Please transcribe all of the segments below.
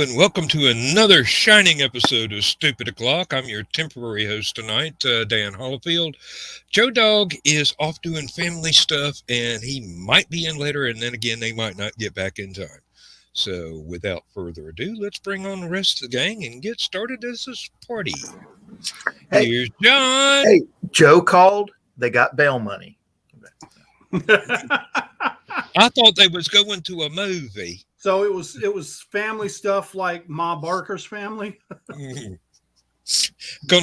and welcome to another shining episode of Stupid O'Clock. I'm your temporary host tonight, Dan Hollifield. Joe Dog is off doing family stuff, and he might be in later, and then again, they might not get back in time. So, without further ado, let's bring on the rest of the gang and get started as this party. Hey, here's John. Hey, Joe called. They got bail money. I thought they was going to a movie. So it was family stuff like Ma Barker's family. Going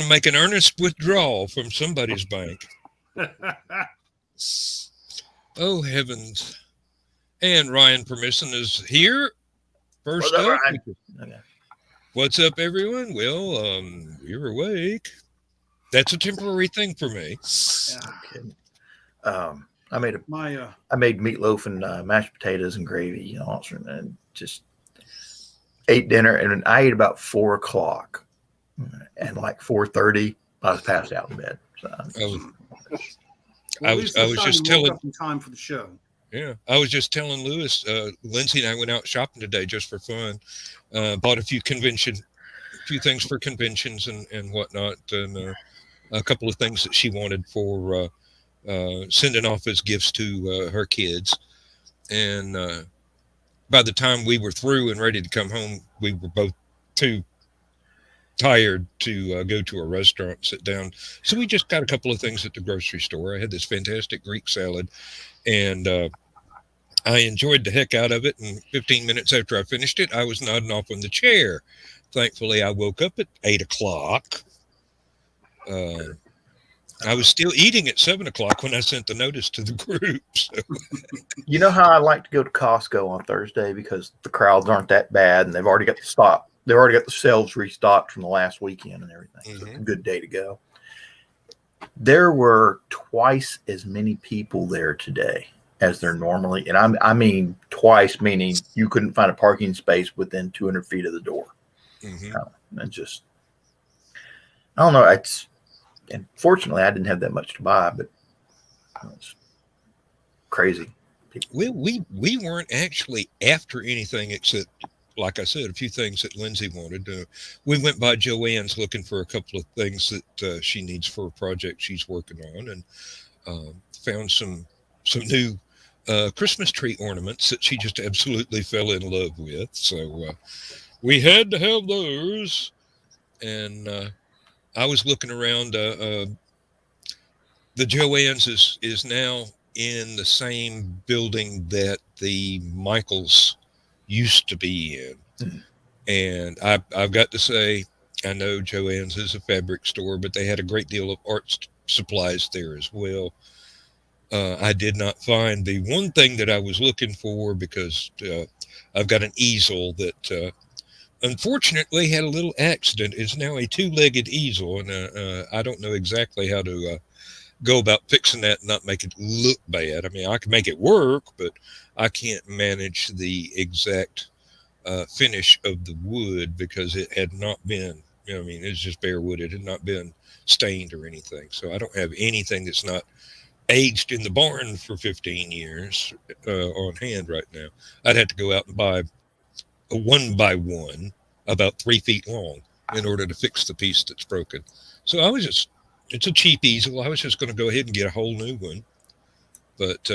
to make an earnest withdrawal from somebody's bank. Oh heavens! And Ryan Permission is here. First up, what's up, everyone? Well, you're awake. That's a temporary thing for me. Yeah. I made meatloaf and mashed potatoes and gravy, and just ate dinner. And I ate about 4 o'clock, and like 4:30, I was passed out in bed. So I was just telling in time for the show. Yeah, I was just telling Lewis, Lindsay and I went out shopping today just for fun. Bought a few things for conventions and whatnot, and a couple of things that she wanted for sending off as gifts to her kids. And by the time we were through and ready to come home, we were both too tired to go to a restaurant and sit down. So we just got a couple of things at the grocery store. I had this fantastic Greek salad, and I enjoyed the heck out of it. And 15 minutes after I finished it, I was nodding off on the chair. Thankfully, I woke up at 8 o'clock. I was still eating at 7 o'clock when I sent the notice to the group. So. You know how I like to go to Costco on Thursday because the crowds aren't that bad, and they've already got the stock. They've already got the shelves restocked from the last weekend and everything. Mm-hmm. So it's a good day to go. There were twice as many people there today as there normally, and I mean twice, meaning you couldn't find a parking space within 200 feet of the door. Mm-hmm. And just, I don't know. And fortunately, I didn't have that much to buy, but it's crazy. We weren't actually after anything except, like I said, a few things that Lindsay wanted. We went by Joanne's looking for a couple of things that she needs for a project she's working on, and found some new Christmas tree ornaments that she just absolutely fell in love with. So we had to have those, and I was looking around. The Joanne's is now in the same building that the Michaels used to be in. Mm-hmm. And I've got to say, I know Joanne's is a fabric store, but they had a great deal of art supplies there as well. I did not find the one thing that I was looking for because I've got an easel that unfortunately had a little accident. It's now a 2-legged easel, and I don't know exactly how to go about fixing that and not make it look bad. I mean, I can make it work, but I can't manage the exact finish of the wood because it had not been, it's just bare wood. It had not been stained or anything. So I don't have anything that's not aged in the barn for 15 years on hand right now. I'd have to go out and buy a 1x1 about 3 feet long in order to fix the piece that's broken. So it's a cheap easel. I was just going to go ahead and get a whole new one, but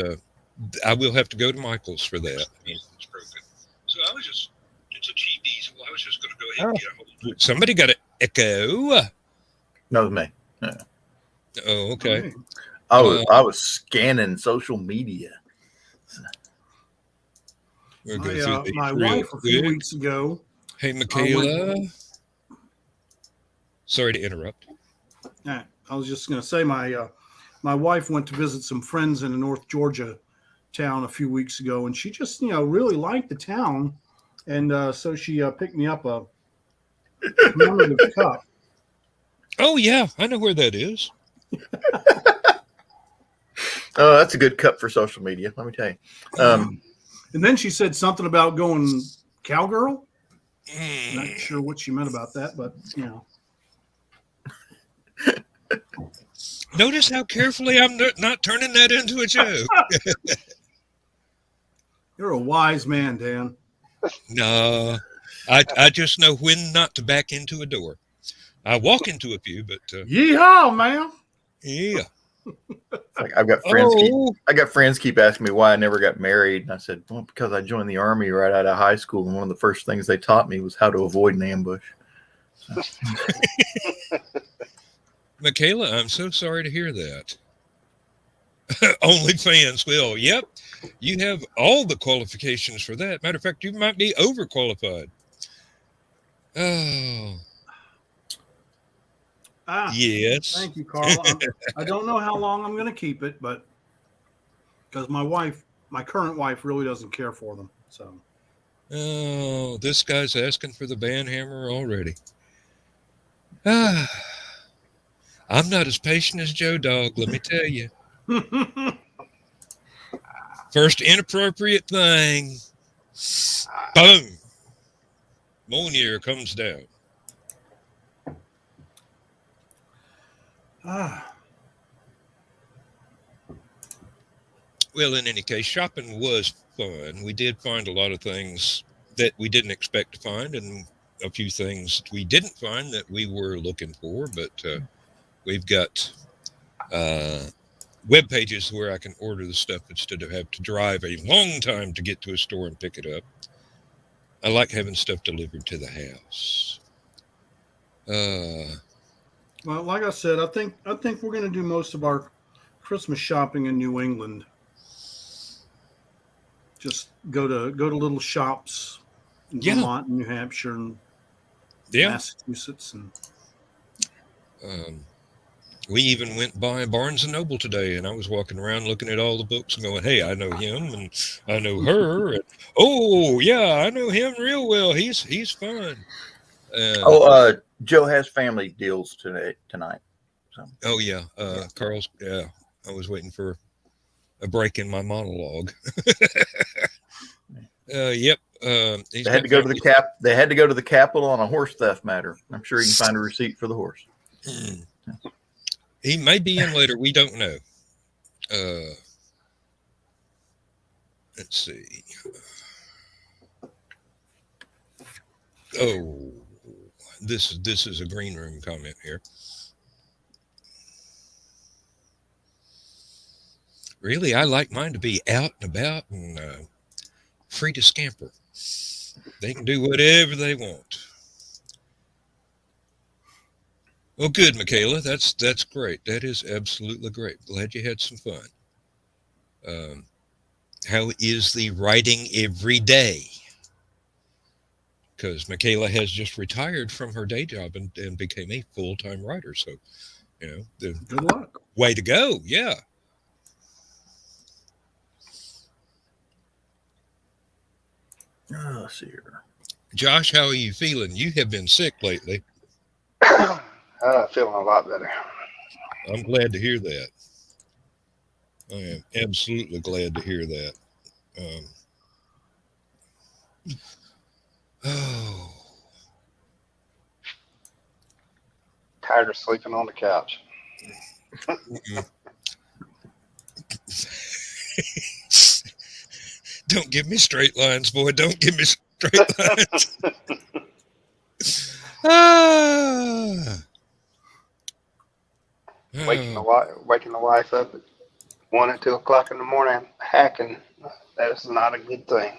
I will have to go to Michael's for that. It's broken. So it's a cheap easel. I was just going to go ahead and get a whole new one. Somebody got an echo. No, it was me. Yeah. Oh, okay. I was scanning social media. My wife a few weeks ago. Hey, Michaela. Sorry to interrupt. I was just going to say my wife went to visit some friends in a North Georgia town a few weeks ago, and she just really liked the town, and so she picked me up a commemorative cup. Oh yeah, I know where that is. Oh, that's a good cup for social media. Let me tell you. And then she said something about going cowgirl. Not sure what she meant about that, but Notice how carefully I'm not turning that into a joke. You're a wise man, Dan. No, I just know when not to back into a door. I walk into a few, but Yeehaw, man! yeah. Like I've got friends keep asking me why I never got married, and I said, well, because I joined the Army right out of high school, and one of the first things they taught me was how to avoid an ambush. So. Michaela, I'm so sorry to hear that. OnlyFans will. Yep. You have all the qualifications for that. Matter of fact, you might be overqualified. Oh. Yes. Thank you, Carl. I don't know how long I'm going to keep it, but because my current wife really doesn't care for them. So. Oh, this guy's asking for the band hammer already. I'm not as patient as Joe Dog, let me tell you. First inappropriate thing, boom, Monier comes down. Well, in any case, shopping was fun. We did find a lot of things that we didn't expect to find, and a few things we didn't find that we were looking for, but we've got web pages where I can order the stuff instead of have to drive a long time to get to a store and pick it up. I like having stuff delivered to the house. Well, like I said, I think we're going to do most of our Christmas shopping in New England. Just go to little shops in Vermont and New Hampshire and Massachusetts, and we even went by Barnes and Noble today, and I was walking around looking at all the books and going, "Hey, I know him, and I know her, and oh yeah, I know him real well. He's fun." Joe has family deals tonight. So. Oh yeah, Carl's. Yeah, I was waiting for a break in my monologue. Yep. They had to go to the They had to go to the Capitol on a horse theft matter. I'm sure you can find a receipt for the horse. He may be in later. We don't know. Let's see. Oh, this is a green room comment here. Really, I like mine to be out and about and free to scamper. They can do whatever they want. Well, good, Michaela. That's great. That is absolutely great. Glad you had some fun. How is the writing every day? Because Michaela has just retired from her day job and became a full-time writer. So, good luck. Way to go. Yeah. Let's see here. Josh, how are you feeling? You have been sick lately. Feeling a lot better. I'm glad to hear that. I am absolutely glad to hear that. Tired of sleeping on the couch. Don't give me straight lines, boy. Don't give me straight lines. Waking the wife up at 1 and 2 o'clock in the morning, hacking. That is not a good thing.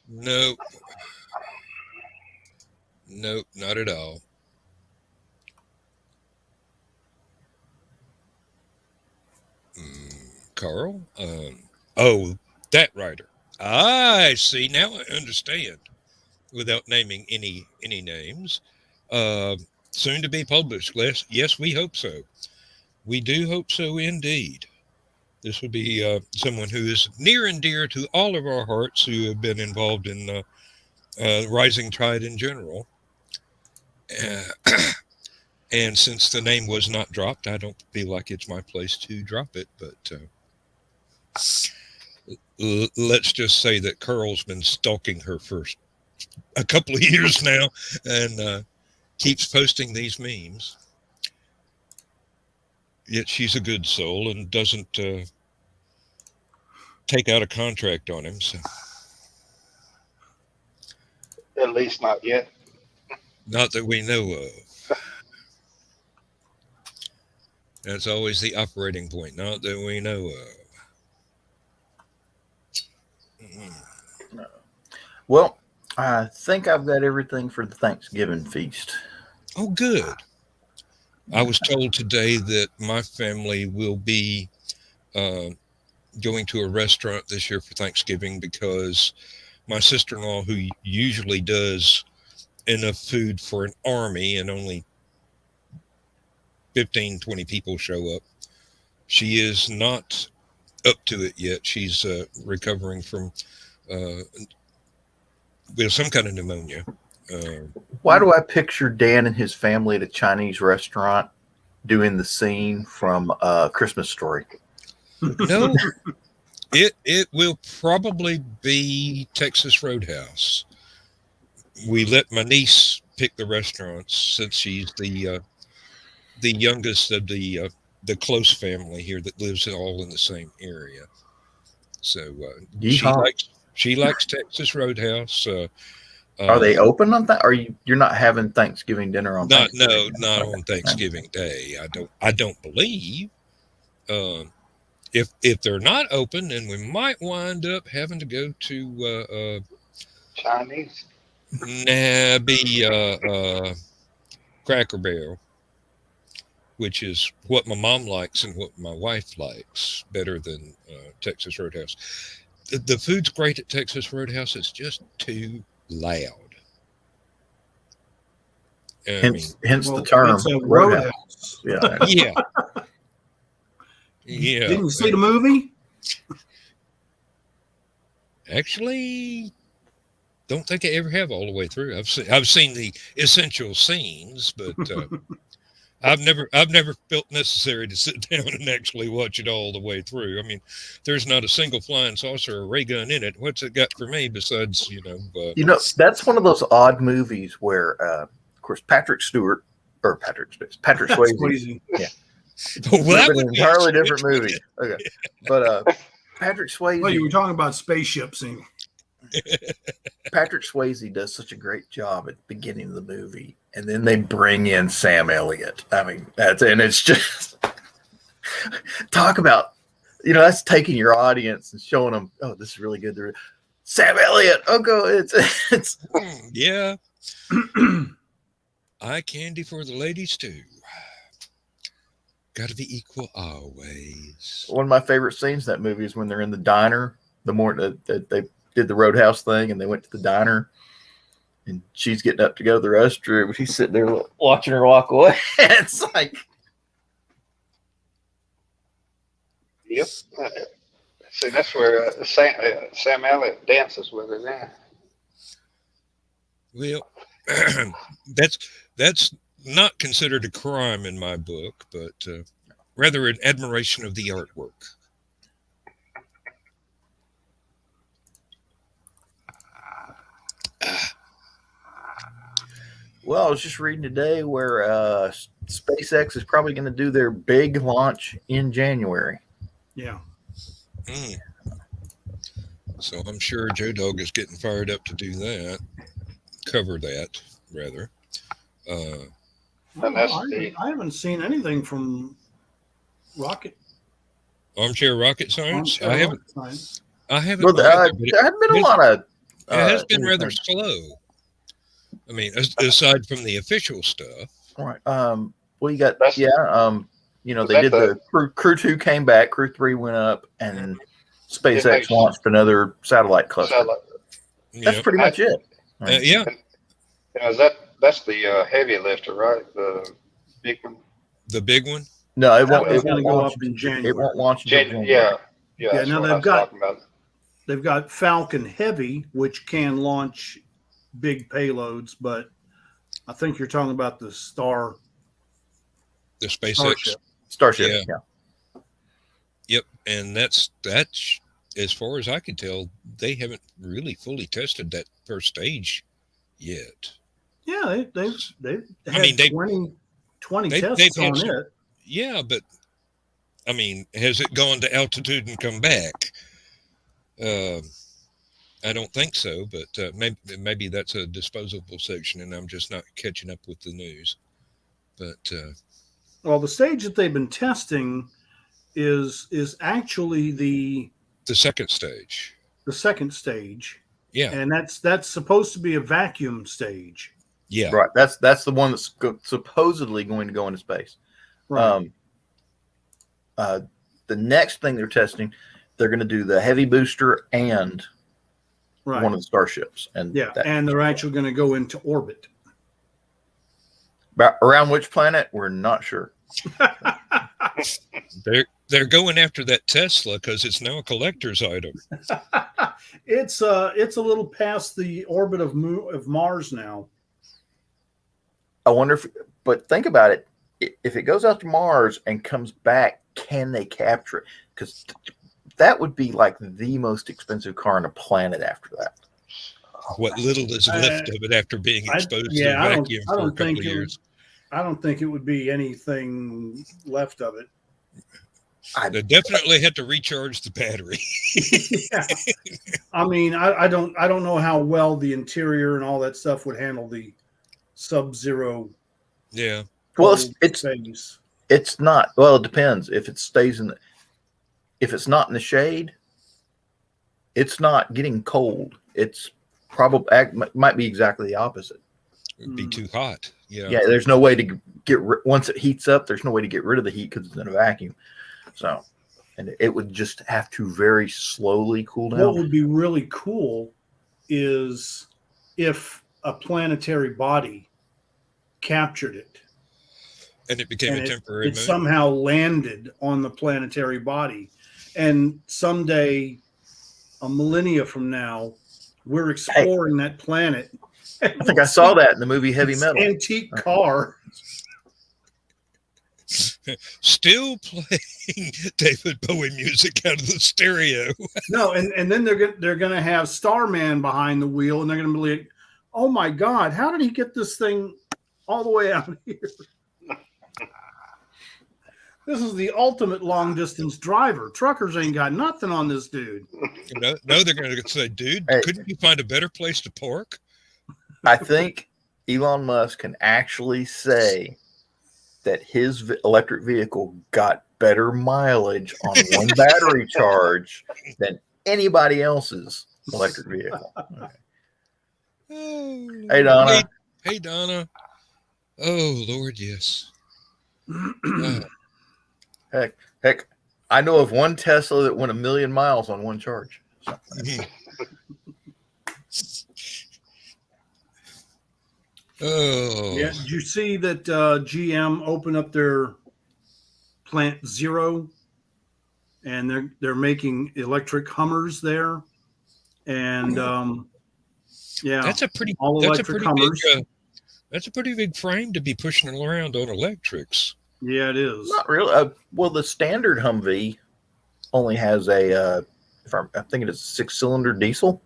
Nope, not at all. Carl? That writer. I see. Now I understand. Without naming any names. Soon to be published. Yes, we hope so. We do hope so indeed. This would be someone who is near and dear to all of our hearts who have been involved in Rising Tide in general. And since the name was not dropped, I don't feel like it's my place to drop it. But let's just say that Carl's been stalking her for a couple of years now and keeps posting these memes. Yet she's a good soul and doesn't take out a contract on him. So. At least not yet. Not that we know of. That's always the operating point. Not that we know of. Well, I think I've got everything for the Thanksgiving feast. Oh, good. I was told today that my family will be going to a restaurant this year for Thanksgiving because my sister-in-law, who usually does enough food for an army and only 15, 20 people show up, she is not up to it yet. She's recovering from some kind of pneumonia. Why do I picture Dan and his family at a Chinese restaurant doing the scene from Christmas Story? No, it will probably be Texas Roadhouse. We let my niece pick the restaurants since she's the youngest of the close family here that lives all in the same area. So she likes Texas Roadhouse. Are they open on that? Are you're not having Thanksgiving dinner on Thanksgiving? Not on Thanksgiving Day. I don't believe. If they're not open, then we might wind up having to go to Chinese. Cracker Barrel, which is what my mom likes and what my wife likes better than Texas Roadhouse. The food's great at Texas Roadhouse. It's just too loud. Hence the term it's a Roadhouse. roadhouse. Yeah. Yeah. Didn't you see the movie? Actually, don't think I ever have all the way through. I've seen the essential scenes, but I've never felt necessary to sit down and actually watch it all the way through. I mean, there's not a single flying saucer or ray gun in it. What's it got for me besides that's one of those odd movies where, of course, Patrick Swayze. Yeah. Well, that An would be entirely different movie. Okay, but Patrick Swayze. Well, you were talking about spaceships. Patrick Swayze does such a great job at the beginning of the movie, and then they bring in Sam Elliott. I mean, it's just talk about, that's taking your audience and showing them, oh, this is really good. Sam Elliott. Oh, go. It's yeah. Eye candy for the ladies too. Got to be equal always. One of my favorite scenes in that movie is when they're in the diner. The morning that they did the Roadhouse thing, and they went to the diner, and she's getting up to go to the restroom, and he's sitting there watching her walk away. It's like, Yep. See, that's where Sam Elliott dances with her there. Well, that's not considered a crime in my book, but rather an admiration of the artwork. well, I was just reading today where SpaceX is probably going to do their big launch in January. Yeah. So I'm sure Joe Dog is getting fired up to do that. Cover that, rather. I haven't seen anything from Armchair Rocket Science. I haven't. Well, there have been a lot of. It has been rather slow. I mean, aside from the official stuff. All right. Well, you got they did the Crew 2 came back, Crew 3 went up, and SpaceX launched another satellite cluster. That's pretty much it. Right? Yeah. That's the heavy lifter, right? The big one. The big one? No, it won't. It's going to go up in January. It won't launch in January. Yeah. Now they've got Falcon Heavy, which can launch big payloads, but I think you're talking about the the SpaceX Starship. Yeah. Yep, and that's as far as I can tell, they haven't really fully tested that first stage yet. Yeah, they've had 20 tests on it. Yeah, but I mean, has it gone to altitude and come back? I don't think so, but maybe that's a disposable section, and I'm just not catching up with the news. But Well, the stage that they've been testing is actually the second stage, second stage, yeah, and that's supposed to be a vacuum stage. yeah, Right. That's the one that's supposedly going to go into space. Right. The next thing they're testing, they're going to do the heavy booster and Right. one of the starships, and and they're actually going to go into orbit. Around which planet, we're not sure. they're going after that Tesla because it's now a collector's item. It's a little past the orbit of Mars now. I wonder but think about it. If it goes out to Mars and comes back, can they capture it? Because that would be like the most expensive car on the planet after that. What little is left of it after being exposed to the vacuum for a couple of years. I don't think it would be anything left of it. They definitely had to recharge the battery. Yeah. I mean, I don't know how well the interior and all that stuff would handle the sub-zero. Yeah. Well, space. It's not. Well, it depends. If it stays if it's not in the shade, it's not getting cold. It's probably might be exactly the opposite. It'd be too hot. Yeah. Yeah. There's no way to once it heats up. There's no way to get rid of the heat because it's in a vacuum. So, and it would just have to very slowly cool down. What would be really cool is if a planetary body captured it. And it became a temporary moon. It somehow landed on the planetary body. And someday, a millennia from now, we're exploring that planet. I think I saw that in the movie Heavy Metal. Antique car. Still playing David Bowie music out of the stereo. No, and then they're gonna have Starman behind the wheel, and they're gonna be like, "Oh my God, how did he get this thing all the way out here?" This is the ultimate long distance driver. Truckers ain't got nothing on this dude. No, they're going to say, dude, couldn't you find a better place to park? I think Elon Musk can actually say that his electric vehicle got better mileage on one battery charge than anybody else's electric vehicle. Okay. Oh, hey, Donna. Hey, Donna. Oh, Lord, yes. Heck, I know of one Tesla that went 1,000,000 miles on one charge. So. Oh. Yeah. Did you see that GM opened up their Plant Zero, and they're making electric Hummers there, and yeah, that's a pretty big frame to be pushing around on electrics. Yeah, it is. Not really. Well, the standard Humvee only has a, I think it is a 6-cylinder diesel,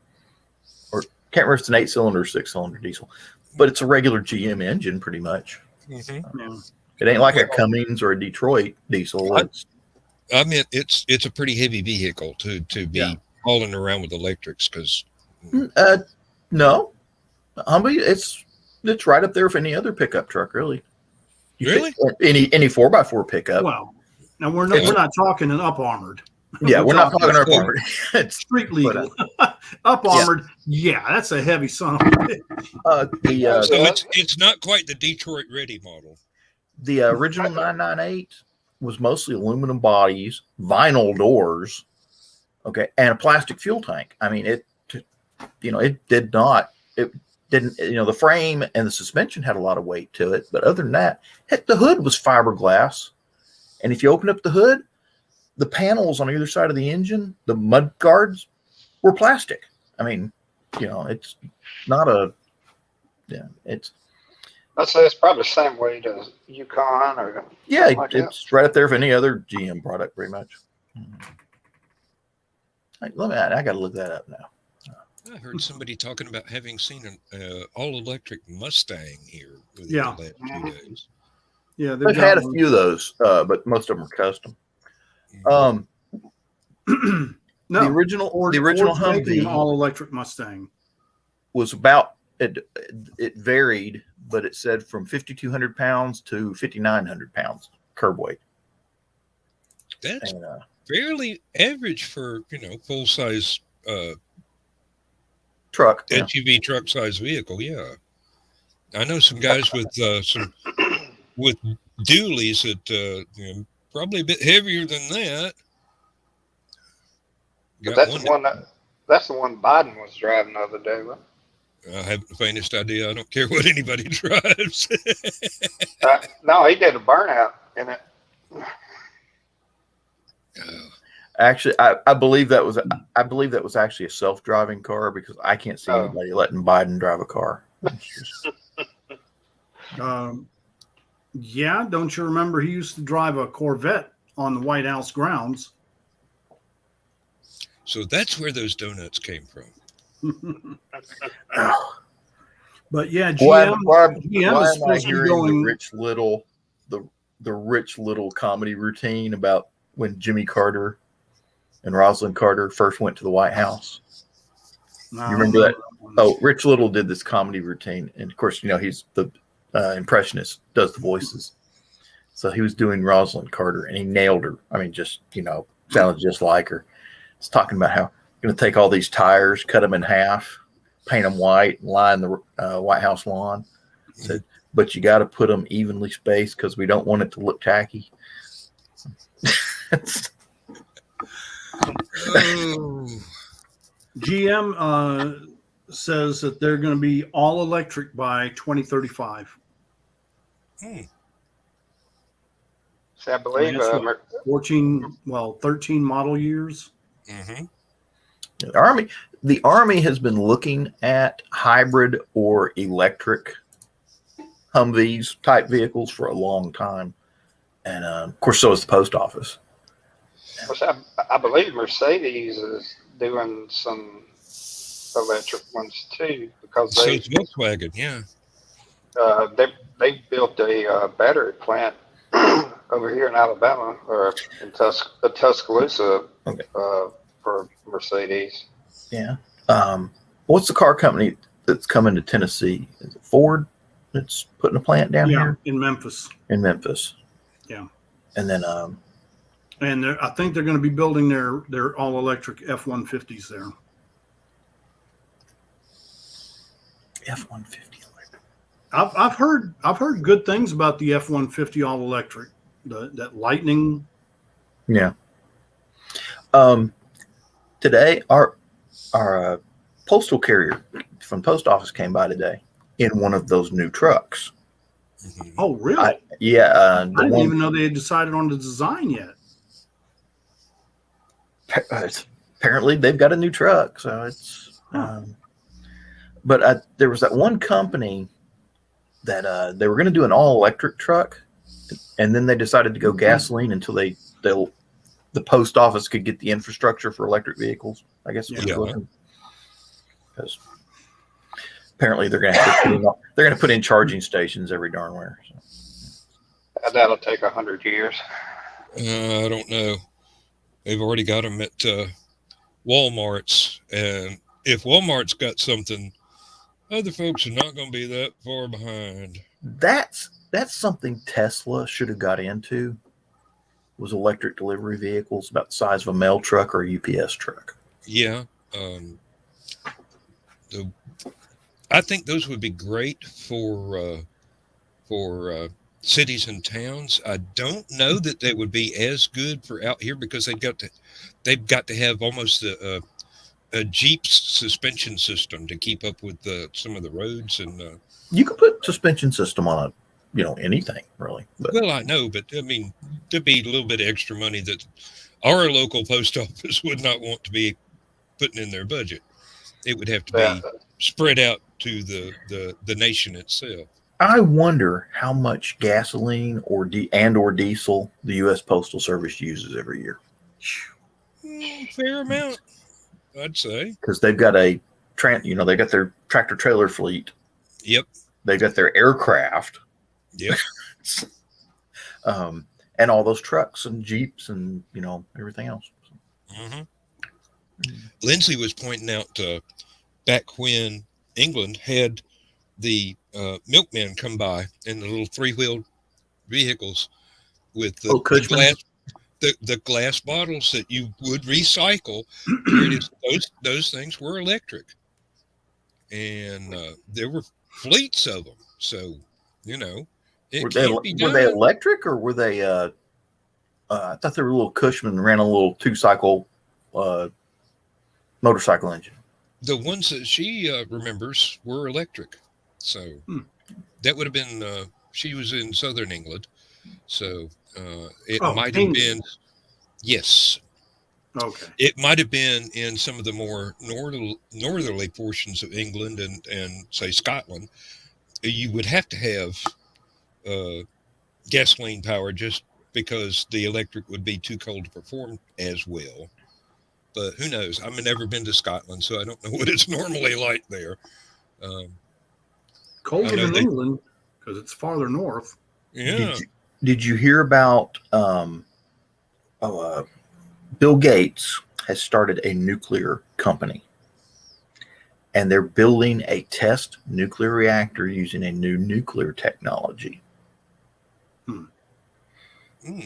or can't remember if it's an 8-cylinder or 6-cylinder diesel, but it's a regular GM engine pretty much. Mm-hmm. Yeah. It ain't like a Cummins or a Detroit diesel. I mean, it's a pretty heavy vehicle to be hauling around with electrics because. No, Humvee, it's right up there with any other pickup truck, really. Really? Any 4x4 pickup. Well, now we're not talking an up armored. Yeah, we're not talking up armored. It's street legal. Up armored, yeah, that's a heavy son of a bitch. So it's not quite the Detroit ready model. The original 998 was mostly aluminum bodies, vinyl doors, okay, and a plastic fuel tank. I mean, it didn't, the frame and the suspension had a lot of weight to it, but other than that, heck, the hood was fiberglass. And if you open up the hood, the panels on either side of the engine, the mud guards, were plastic. I mean, it's not I'd say it's probably the same way to Yukon or it's right up there for any other GM product, pretty much. I got to look that up now. I heard somebody talking about having seen an all-electric Mustang here within the last 2 days. Yeah, they've had a few of those, but most of them are custom. No, the original Ford's making an Humvee all-electric Mustang. was about it varied, but it said from 5,200 pounds to 5,900 pounds curb weight. That's And, fairly average for full size truck. Yeah. SUV truck size vehicle. Yeah, I know some guys with dualies that probably a bit heavier than that. But Got that's the one Biden was driving the other day. Right? I haven't the faintest idea. I don't care what anybody drives. No, he did a burnout in it. Actually, I believe that was actually a self-driving car, because I can't see anybody letting Biden drive a car. Yeah, don't you remember he used to drive a Corvette on the White House grounds? So that's where those donuts came from. But yeah, Why GM is am I supposed to be hearing going. the Rich Little comedy routine about when Jimmy Carter and Rosalind Carter first went to the White House? No, You remember that? Oh, Rich Little did this comedy routine, and of course, he's the impressionist, does the voices. So he was doing Rosalind Carter, and he nailed her. I mean, just sounded just like her. He's talking about how you're going to take all these tires, cut them in half, paint them white, and line the White House lawn. Said, but you got to put them evenly spaced because we don't want it to look tacky. GM says that they're going to be all electric by 2035. See, I believe 13 model years. Mm-hmm. The Army has been looking at hybrid or electric Humvees type vehicles for a long time, and of course, so is the post office. I believe Mercedes is doing some electric ones too, because So it's Volkswagen, yeah. they built a battery plant over here in Alabama, or in Tuscaloosa, for Mercedes. Yeah. What's the car company that's coming to Tennessee? Is it Ford that's putting a plant down here in Memphis? In Memphis. Yeah. And then and I think they're going to be building their all electric F-150s there. F-150. I've heard good things about the F-150 all electric. That Lightning. Yeah. Today our postal carrier from post office came by today in one of those new trucks. Mm-hmm. Oh, really? I didn't even know they had decided on the design yet. Apparently they've got a new truck, so it's but there was that one company that they were going to do an all electric truck, and then they decided to go gasoline until the post office could get the infrastructure for electric vehicles, I guess. Because apparently they're going to put in charging stations every darn where. So. That'll take 100 years. I don't know. They've already got them at Walmart's, and if Walmart's got something, other folks are not going to be that far behind. That's something Tesla should have got into. Was electric delivery vehicles about the size of a mail truck or a UPS truck. Yeah. I think those would be great for cities and towns. I don't know that they would be as good for out here, because they've got to have almost a Jeep's suspension system to keep up with some of the roads. And you could put suspension system on anything really. Well, I know, but I mean, there'd be a little bit of extra money that our local post office would not want to be putting in their budget. It would have to be spread out to the nation itself. I wonder how much gasoline or diesel the U.S. Postal Service uses every year. Fair amount, I'd say. Because they've got they got their tractor trailer fleet. Yep. They've got their aircraft. Yep. And all those trucks and Jeeps and everything else. Mm-hmm. Lindsay was pointing out back when England had the milkmen come by in the little three-wheeled vehicles with the Cushman. the glass bottles that you would recycle. Here it is. Those things were electric, and there were fleets of them. So it can be done. Were they electric or were they? I thought they were a little Cushman, ran a little 2-cycle motorcycle engine. The ones that she remembers were electric. So that would have been. She was in southern England, so it might have been. Yes. Okay. It might have been in some of the more northerly portions of England and say Scotland. You would have to have gasoline power just because the electric would be too cold to perform as well. But who knows? I've never been to Scotland, so I don't know what it's normally like there. Colder than England because it's farther north. Yeah. Did you hear about Bill Gates has started a nuclear company, and they're building a test nuclear reactor using a new nuclear technology.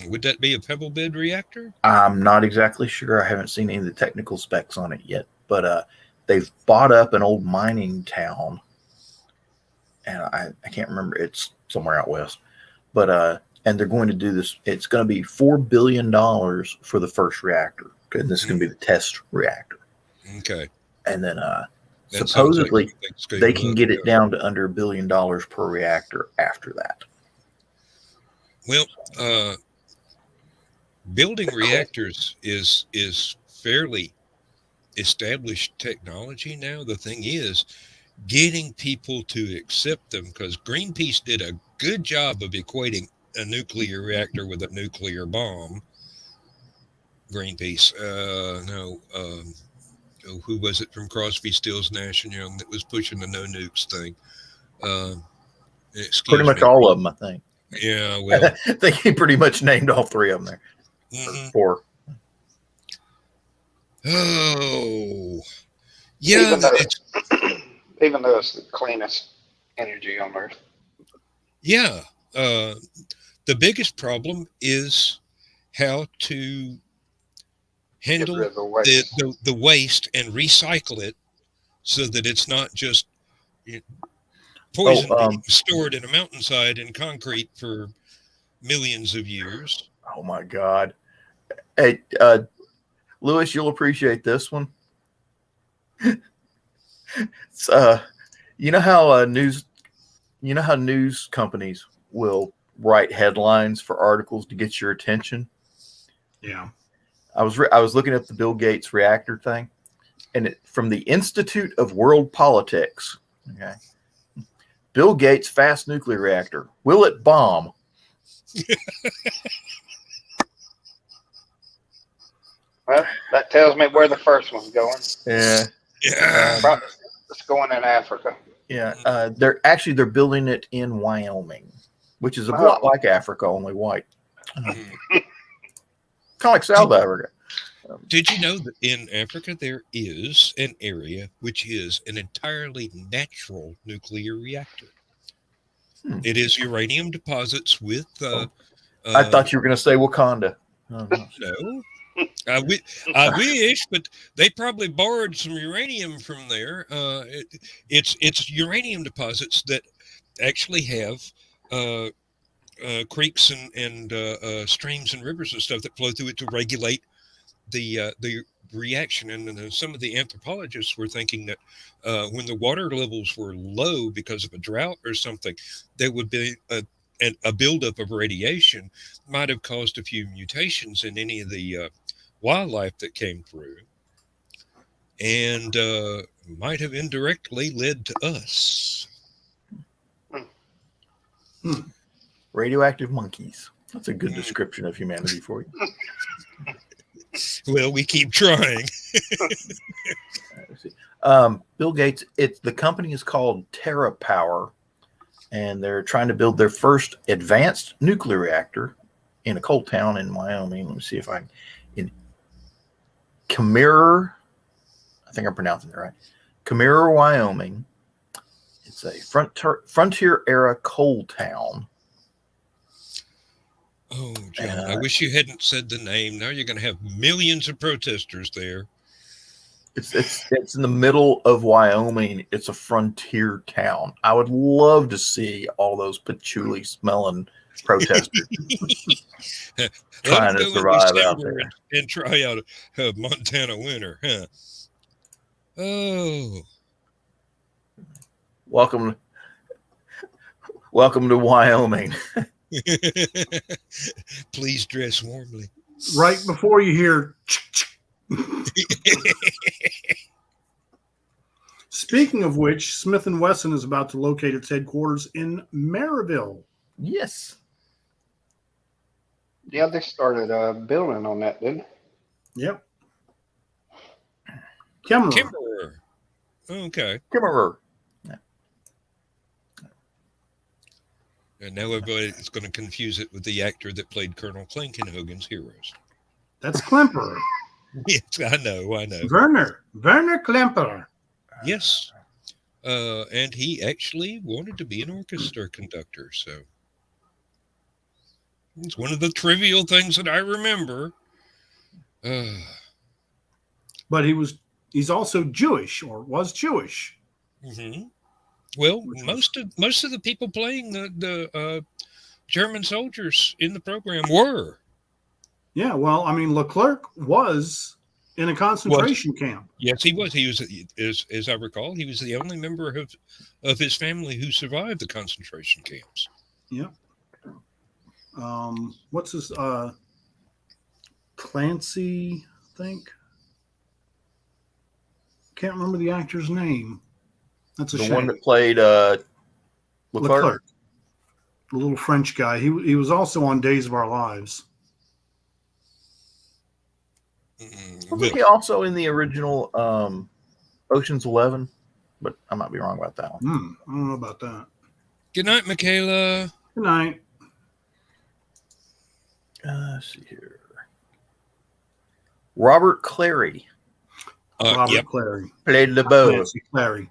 Would that be a pebble bed reactor? I'm not exactly sure. I haven't seen any of the technical specs on it yet, but they've bought up an old mining town, and I can't remember. It's somewhere out west, but and they're going to do this. It's going to be $4 billion for the first reactor. Okay, this is going to be the test reactor. Okay. And then supposedly they can get it down to under $1 billion per reactor after that. Well, building reactors is fairly established technology now. The thing is getting people to accept them, because Greenpeace did a good job of equating a nuclear reactor with a nuclear bomb. Greenpeace, who was it from Crosby, Stills, Nash and Young that was pushing the no nukes thing? Pretty much all of them, I think. Yeah, well, I think he pretty much named all three of them there. Mm-hmm. Four. Oh, yeah. Even though it's the cleanest energy on Earth. Yeah. The biggest problem is how to handle the waste and recycle it so that it's not just poison being stored in a mountainside in concrete for millions of years. Oh my God. Hey, Lewis, you'll appreciate this one. It's, you know how news companies will write headlines for articles to get your attention? Yeah. I was looking at the Bill Gates reactor thing, and from the Institute of World Politics. Okay. Bill Gates fast nuclear reactor. Will it bomb? Well, that tells me where the first one's going. Yeah. It's going in Africa. Yeah. They're building it in Wyoming, which is a lot like Africa, only white. Kind of like South Africa. Did you know that in Africa there is an area which is an entirely natural nuclear reactor? It is uranium deposits with. I thought you were going to say Wakanda. No. I wish, but they probably borrowed some uranium from there. It's uranium deposits that actually have creeks and streams and rivers and stuff that flow through it to regulate the reaction. And some of the anthropologists were thinking that when the water levels were low because of a drought or something, there would be a buildup of radiation might have caused a few mutations in any of the wildlife that came through, and might have indirectly led to us. Radioactive monkeys. That's a good description of humanity for you. Well, we keep trying. Bill Gates, the company is called TerraPower, and they're trying to build their first advanced nuclear reactor in a coal town in Wyoming. Let me see if I can. In Khmer, I think I'm pronouncing it right. Chimera, Wyoming. It's a frontier era coal town. Oh, John, I wish you hadn't said the name. Now you're going to have millions of protesters there. It's in the middle of Wyoming. It's a frontier town. I would love to see all those patchouli smelling protesters trying to survive out there and try out a Montana winter, huh? Oh, welcome to Wyoming. Please dress warmly. Right before you hear. Speaking of which, Smith & Wesson is about to locate its headquarters in Maryville. Yes. Yeah, they started building on that, didn't they? Yep. Kemmerer. Kimber. Okay. Kimmerer. And now everybody is going to confuse it with the actor that played Colonel Clink in Hogan's Heroes. That's Klemperer. Yes, I know. Werner Klemperer. Yes. And he actually wanted to be an orchestra conductor, so it's one of the trivial things that I remember. But he's also Jewish, or was Jewish. Mm-hmm. Well, most of the people playing the German soldiers in the program were. Yeah, well, I mean, Leclerc was in a concentration camp. Yes, he was. He was, as I recall, he was the only member of his family who survived the concentration camps. Yeah. What's his Clancy, I think? Can't remember the actor's name. That's a shame. The one that played Leclerc. The little French guy. He was also on Days of Our Lives. Wasn't he also in the original Ocean's 11? But I might be wrong about that one. I don't know about that. Good night, Michaela. Good night. Let's see here. Robert Clary. Robert Clary. Played LeBeau. Nancy Clary.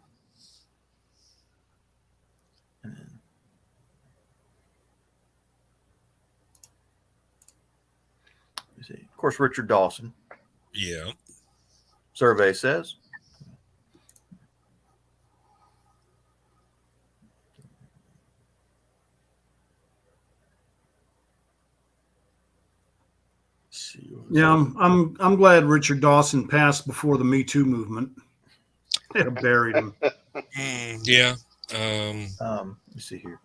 Of course, Richard Dawson. Yeah. Survey says. Yeah, I'm glad Richard Dawson passed before the Me Too movement. They'd have buried him. Yeah. Let me see here.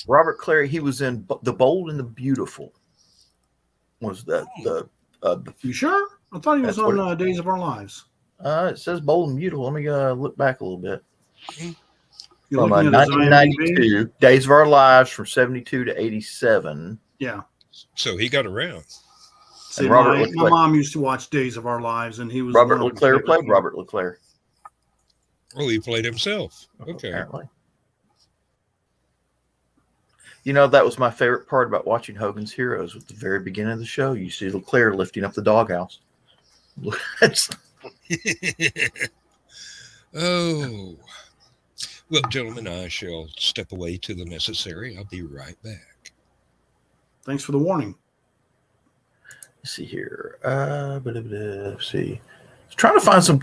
Robert Clary. He was in The Bold and the Beautiful. Was that the? You sure? I thought he was on Days of Our Lives. It says Bold and Beautiful. Let me look back a little bit. You're From looking at his 1992, Days of Our Lives from 72 to 87. Yeah. So he got around. See, my mom used to watch Days of Our Lives, and he was Robert Leclerc played Robert Leclerc. Oh, he played himself. Okay. Apparently. You know, that was my favorite part about watching Hogan's Heroes. At the very beginning of the show, you see Leclerc lifting up the doghouse. Oh. Well, gentlemen, I shall step away to the necessary. I'll be right back. Thanks for the warning. Let's see here. Let's see. I was trying to find some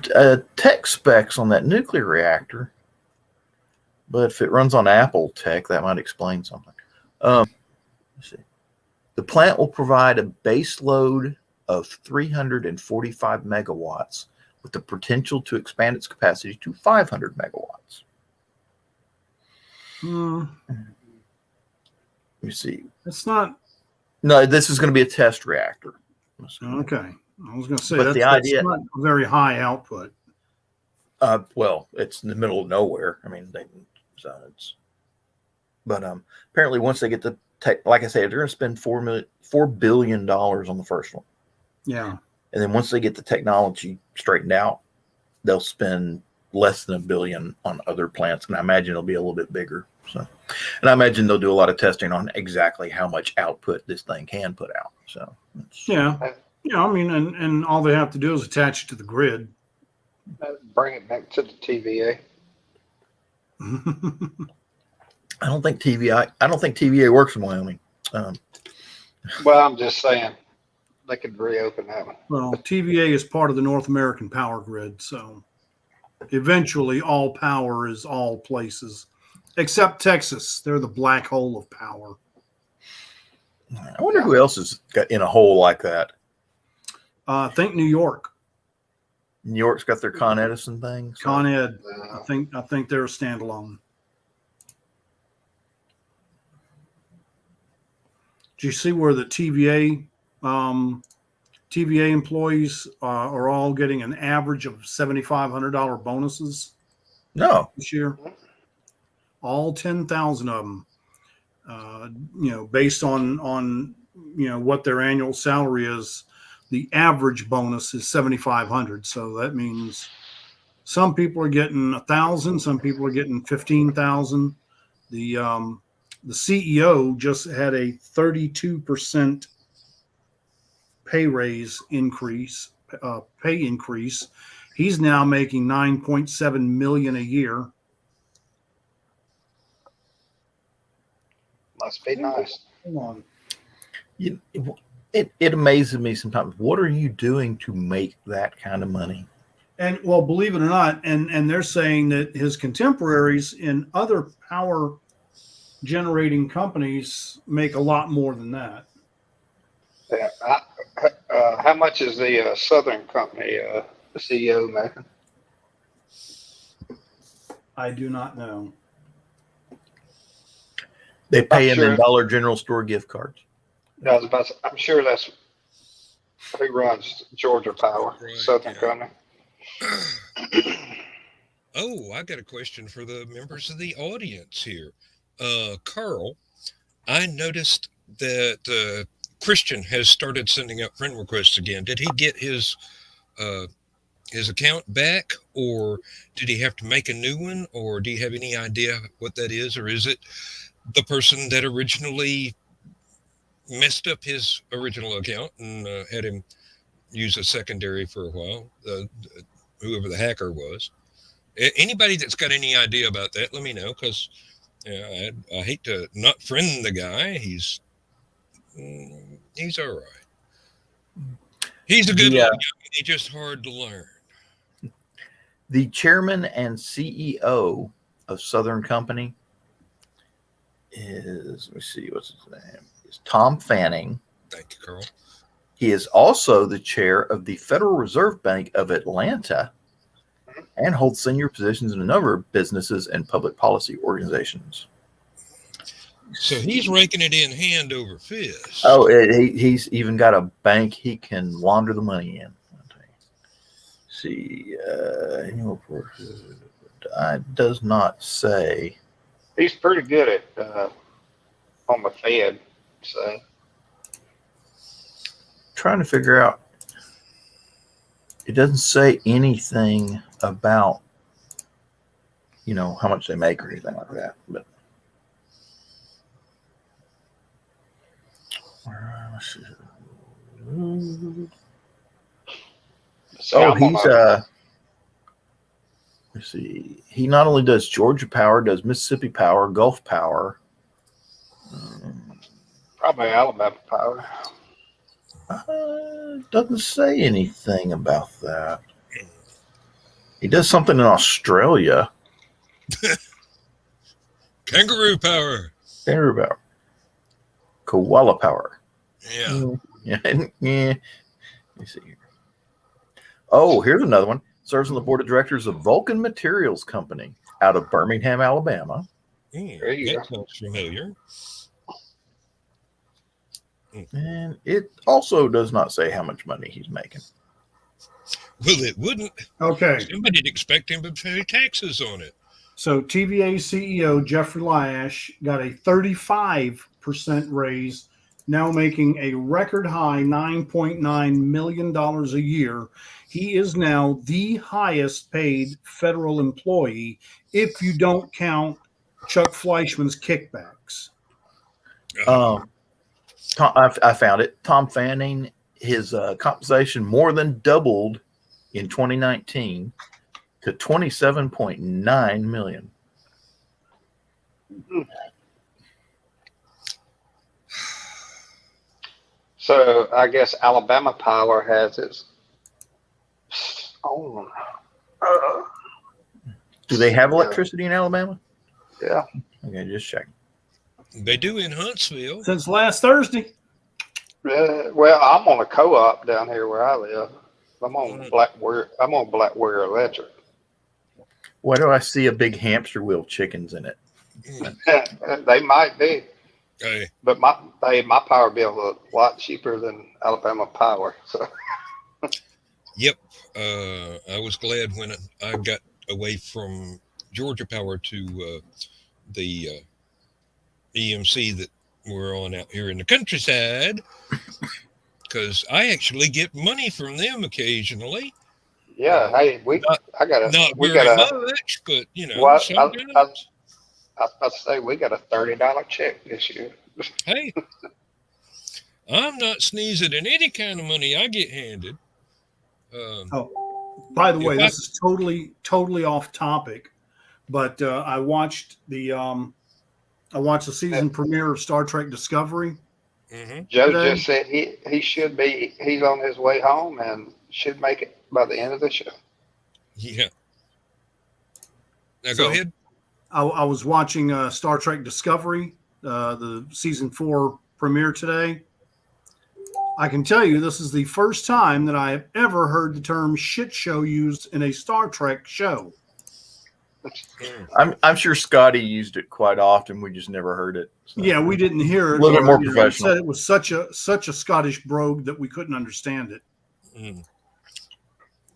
tech specs on that nuclear reactor. But if it runs on Apple tech, that might explain something. Let's see. The plant will provide a base load of 345 megawatts with the potential to expand its capacity to 500 megawatts. Let me see. It's not. No, this is going to be a test reactor. Okay. I was going to say, But the idea, that's not a very high output. Well, it's in the middle of nowhere. I mean, but apparently once they get the tech, like I said, they're going to spend $4 billion on the first one. Yeah. And then once they get the technology straightened out, they'll spend less than $1 billion on other plants. And I imagine it'll be a little bit bigger. So, and I imagine they'll do a lot of testing on exactly how much output this thing can put out. So, yeah. Yeah. I mean, and all they have to do is attach it to the grid. Bring it back to the TVA. I don't think TVA works in Wyoming. Well, I'm just saying they could reopen that one. Well, TVA is part of the North American power grid, so eventually all power is all places, except Texas. They're the black hole of power. I wonder who else is in a hole like that. I think New York, New York's got their Con Edison thing. So. Con Ed. I think they're a standalone. Do you see where the TVA employees are all getting an average of $7,500 bonuses No. this year? All 10,000 of them, based on what their annual salary is. The average bonus is 7,500. So that means some people are getting 1,000, some people are getting 15,000. The CEO just had a 32% pay increase. He's now making $9.7 million a year. Must be nice. Hold on. It amazes me sometimes. What are you doing to make that kind of money? And well, believe it or not, and they're saying that his contemporaries in other power generating companies make a lot more than that. Yeah. How much is the Southern company the CEO making? I do not know. They pay him sure. in Dollar General store gift cards. I was about to, I'm sure that's who runs Georgia Power, Right, Southern yeah. company. Oh, I got a question for the members of the audience here. Carl, I noticed that Christian has started sending out friend requests again. Did he get his account back, or did he have to make a new one, or do you have any idea what that is, or is it the person that originally messed up his original account and had him use a secondary for a while, whoever the hacker was? Anybody that's got any idea about that, let me know, because I hate to not friend the guy. He's all right. He's a good little guy. He's just hard to learn. The chairman and CEO of Southern Company is, let me see, what's his name? Is Tom Fanning. Thank you, Carl. He is also the chair of the Federal Reserve Bank of Atlanta and holds senior positions in a number of businesses and public policy organizations. So he's raking it in hand over fist. Oh, he's even got a bank he can launder the money in. See, it does not say. He's pretty good at on the Fed, so. Trying to figure out. It doesn't say anything about, how much they make or anything like that. But let's see. He not only does Georgia Power, does Mississippi Power, Gulf Power. Probably Alabama Power. Doesn't say anything about that. He does something in Australia. Kangaroo Power. Kangaroo Power. Koala Power. Yeah. Yeah. Let me see here. Oh, here's another one. Serves on the board of directors of Vulcan Materials Company out of Birmingham, Alabama. That sounds familiar. And it also does not say how much money he's making. Well, it wouldn't. Okay. Somebody'd expect him to pay taxes on it. So TVA CEO Jeffrey Lash got a 35% raise, now making a record high $9.9 million a year. He is now the highest paid federal employee if you don't count Chuck Fleischman's kickbacks. I found it. Tom Fanning, his compensation more than doubled in 2019 to 27.9 million. So I guess Alabama Power has its own. Do they have electricity in Alabama? Yeah. Okay, just checking. They do in Huntsville. Since last Thursday. Well, I'm on a co-op down here where I live. I'm on Blackwater Electric. Why do I see a big hamster wheel chickens in it? They might be, Okay. but my power bill is a lot cheaper than Alabama Power. So Yep. I was glad when I got away from Georgia Power to the EMC that we're on out here in the countryside, because I actually get money from them occasionally. yeah, hey, we got Not a very much, but you know, What? sometimes. I was about to say we got a $30 check this year. Hey, I'm not sneezing at any kind of money I get handed. By the way, If this is totally off topic, but I watched the season premiere of Star Trek Discovery. Mhm. Joe Today? just said he's on his way home and should make it by the end of the show. Yeah. Now So- go ahead. I was watching Star Trek Discovery, the season 4 premiere today. I can tell you this is the first time that I have ever heard the term shit show used in a Star Trek show. I'm sure Scotty used it quite often. We just never heard it. So. Yeah, we didn't hear it. A little bit or, more you know, professional. said it was such a Scottish brogue that we couldn't understand it. Mm.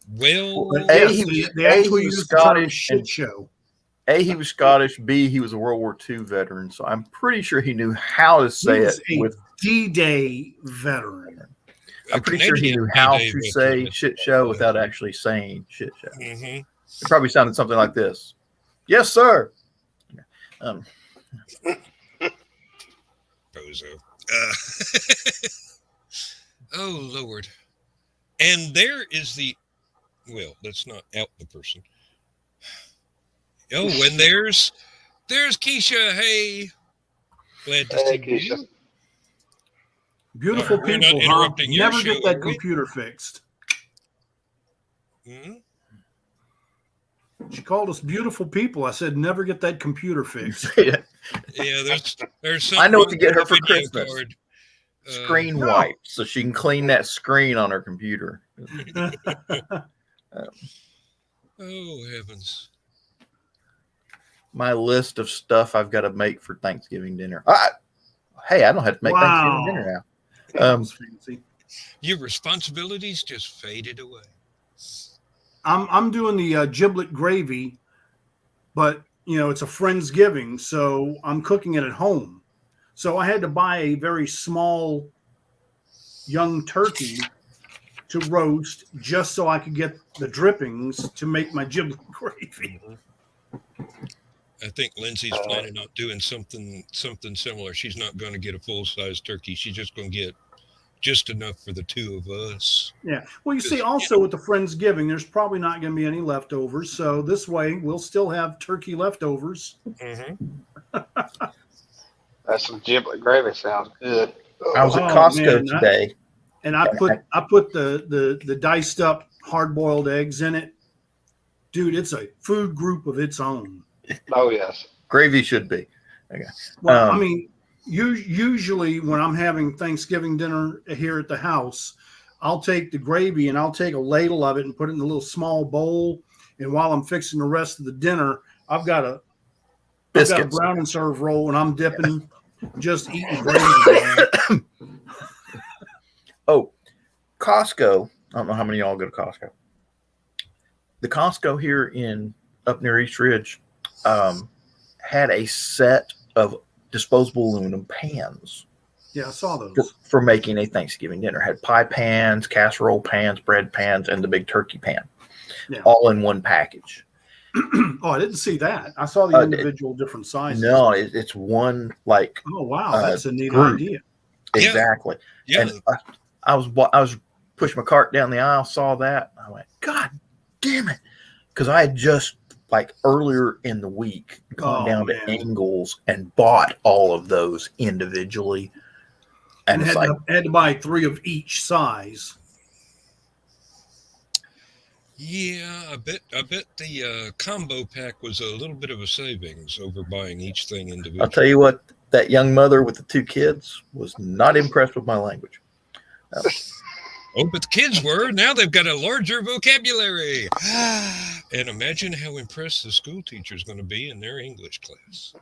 Well, But A, yes, he was- they A, he actually was used the term Scottish shit and- show. A, he was Scottish. B, he was a World War II veteran. So I'm pretty sure he knew how to say was it a with. D-Day veteran. I'm pretty sure he knew how to say shit show without actually saying shit show. Mm-hmm. It probably sounded something like this. Yes, sir. Bozo. Oh, Lord. And there is the, well, let's not out the person. Oh, and there's Keisha. Hey. Glad to see Keisha. you. Beautiful We're not people, huh? interrupting your Never get show, that are we? computer fixed. Mhm. She called us beautiful people. I said, never get that computer You fixed. say it. Yeah, there's something. I know what wrong to get with her for the video Christmas. card. Screen No. wipe so she can clean that screen on her computer. Oh, heavens. My list of stuff I've got to make for Thanksgiving dinner. Hey, I don't have to make Wow. Thanksgiving dinner now. That was fancy. Your responsibilities just faded away. I'm doing the giblet gravy, but you know it's a Friendsgiving, so I'm cooking it at home. So I had to buy a very small young turkey to roast just so I could get the drippings to make my giblet gravy. I think Lindsay's planning on doing something similar. She's not going to get a full-size turkey. She's just going to get just enough for the two of us. Yeah. Well, you see, also with the Friendsgiving, there's probably not going to be any leftovers. So this way, we'll still have turkey leftovers. Mm-hmm. That's some giblet gravy. Sounds good. I was at Oh, Costco man, today. And I put the diced up hard boiled eggs in it. Dude, it's a food group of its own. Oh yes. Gravy should be. Okay. Well, Um, I mean, usually when I'm having Thanksgiving dinner here at the house, I'll take the gravy and I'll take a ladle of it and put it in a little small bowl. And while I'm fixing the rest of the dinner, I've got a Biscuits. brown and serve roll and I'm dipping, just eating gravy. Oh, Costco. I don't know how many of y'all go to Costco. The Costco here up near East Ridge had a set of disposable aluminum pans Yeah, I saw those. for making a Thanksgiving dinner. Had pie pans, casserole pans, bread pans, and the big turkey pan, Yeah. all in one package. Oh, I didn't see that. I saw the individual different sizes. No, it's one like Oh, wow. That's a neat group. idea. Yeah. exactly. Yeah. And I was pushed my cart down the aisle, saw that. I went, God damn it. Because I had just, like, earlier in the week gone down to Ingles and bought all of those individually. And had to buy 3 of each size. Yeah, I bet the combo pack was a little bit of a savings over buying each thing individually. I'll tell you what, that young mother with the 2 kids was not impressed with my language. Oh, but the kids were. Now they've got a larger vocabulary. And imagine how impressed the school teacher is going to be in their English class.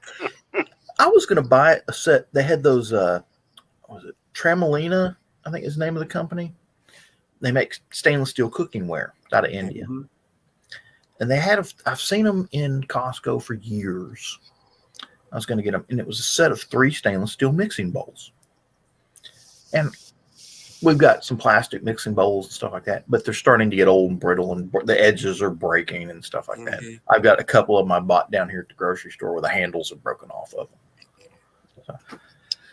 I was going to buy a set. They had those, what was it, Tremolina, I think is the name of the company. They make stainless steel cooking ware out of India. Mm-hmm. And they had, I've seen them in Costco for years. I was going to get them, and it was a set of 3 stainless steel mixing bowls. And we've got some plastic mixing bowls and stuff like that, but they're starting to get old and brittle, and the edges are breaking and stuff like that. I've got a couple of them I bought down here at the grocery store where the handles are broken off of them.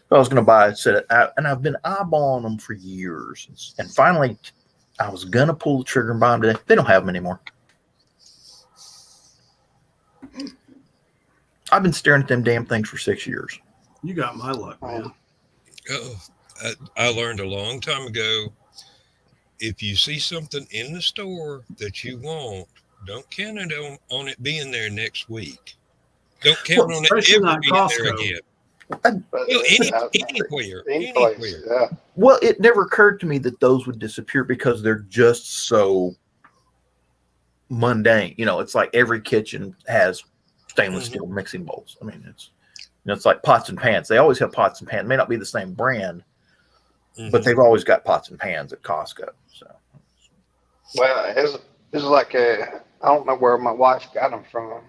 So I was going to buy a set, and I've been eyeballing them for years. And finally, I was going to pull the trigger and buy them today. They don't have them anymore. I've been staring at them damn things for 6 years. You got my luck, man. Oh, I learned a long time ago, if you see something in the store that you want, don't count on it being there next week. Don't count on it ever being there again. Anywhere. Yeah. Well, it never occurred to me that those would disappear because they're just so mundane. You know, it's like every kitchen has stainless steel mixing bowls. I mean, it's like pots and pans. They always have pots and pans. It may not be the same brand, but they've always got pots and pans at Costco. So, well, it's like I don't know where my wife got them from.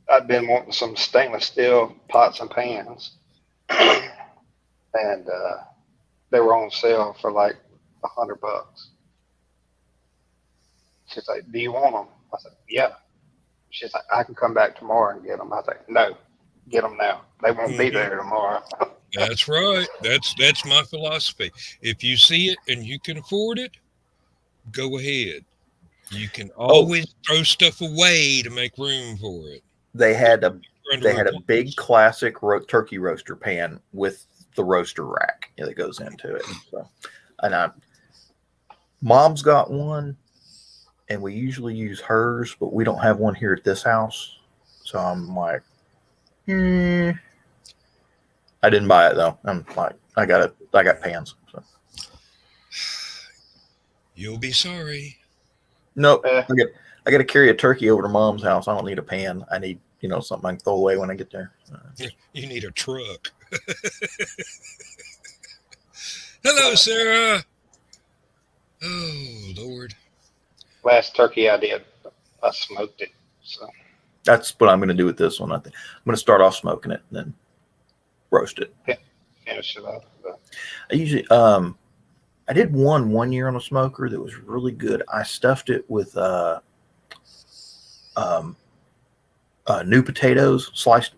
I'd been wanting some stainless steel pots and pans, and they were on sale for like $100. She's like, "Do you want them?" I said, "Yeah." She's like, "I can come back tomorrow and get them." I was like, "No, get them now. They won't be there tomorrow." That's right. That's my philosophy. If you see it and you can afford it, go ahead. You can always throw stuff away to make room for it. They had a big classic turkey roaster pan with the roaster rack that goes into it. So, and Mom's got one, and we usually use hers, but we don't have one here at this house. So I'm like, I didn't buy it though. I'm like, I got pans. So. You'll be sorry. Nope. I got to carry a turkey over to Mom's house. I don't need a pan. I need, something I can throw away when I get there. You need a truck. Hello, Sarah. Oh, Lord. Last turkey I did, I smoked it. So that's what I'm going to do with this one. I think I'm going to start off smoking it and then roast it. Finish it up. I usually, I did one year on a smoker that was really good. I stuffed it with new potatoes, sliced,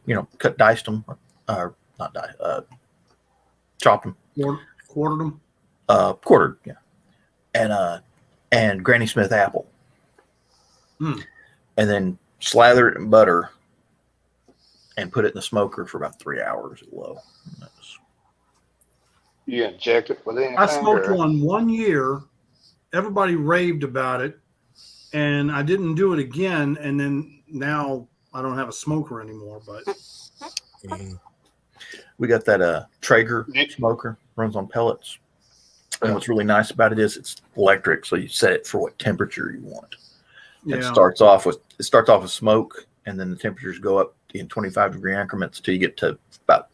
diced them, or not diced, chopped them, quartered them, quartered, yeah, and Granny Smith apple, and then slather it in butter and put it in the smoker for about 3 hours at low. You inject it with anything? I smoked one year. Everybody raved about it, and I didn't do it again. And then now I don't have a smoker anymore. But we got that Traeger smoker, runs on pellets. And what's really nice about it is it's electric, so you set it for what temperature you want. Yeah. It starts off with smoke, and then the temperatures go up in 25-degree increments until you get to about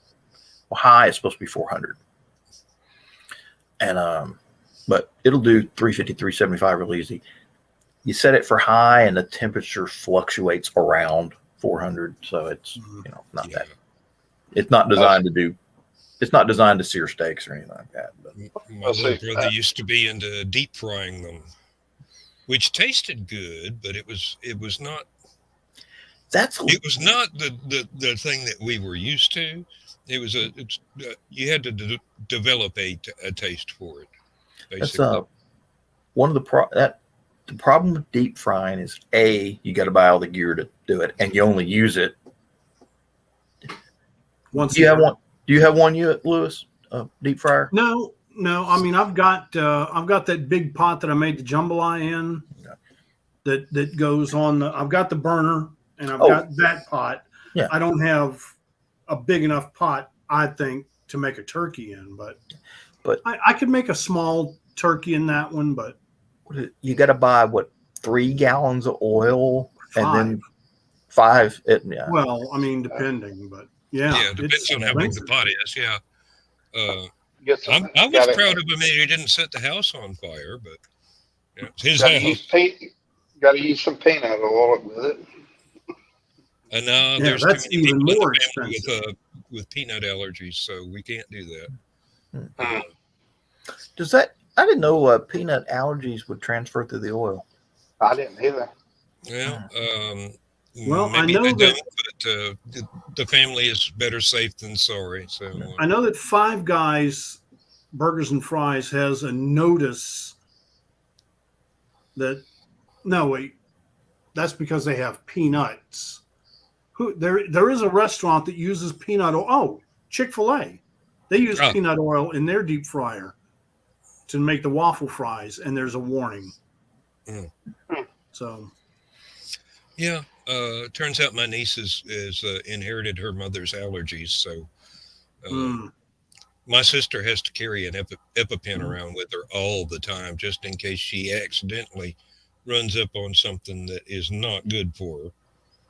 high. It's supposed to be 400. And but it'll do 350, 375 real easy. You set it for high, and the temperature fluctuates around 400, so it's not that. It's not designed to do. It's not designed to sear steaks or anything like that. But my little brother used to be into deep frying them, which tasted good, but it was not. It was not the thing that we were used to. It was you had to develop a taste for it, That's basically. one of the problem with deep frying is you got to buy all the gear to do it, and you only use it once. Do you have one? Do you have one, Lewis? Deep fryer? No. I mean, I've got that big pot that I made the jambalaya in. Okay. That goes on. I've got the burner and I've got that pot. Yeah. I don't have a big enough pot, I think, to make a turkey in, but I could make a small turkey in that one. But you got to buy 3 gallons of oil 5. and then 5. Yeah. Well, I mean, depending, but yeah, depends on how big the pot is. Yeah. I I was proud of him that he didn't set the house on fire, but his house. Got to use some peanut oil with it. And now there's that's too many even people more in the family expensive with peanut allergies, so we can't do that. Does that? I didn't know peanut allergies would transfer through the oil. I didn't either. Well, I maybe know they that don't, but the family is better safe than sorry. So I know that Five Guys Burgers and Fries has a notice that that's because they have peanuts. There is a restaurant that uses peanut oil. Oh, Chick-fil-A. They use peanut oil in their deep fryer to make the waffle fries, and there's a warning. So turns out my niece is inherited her mother's allergies, so my sister has to carry an EpiPen around with her all the time, just in case she accidentally runs up on something that is not good for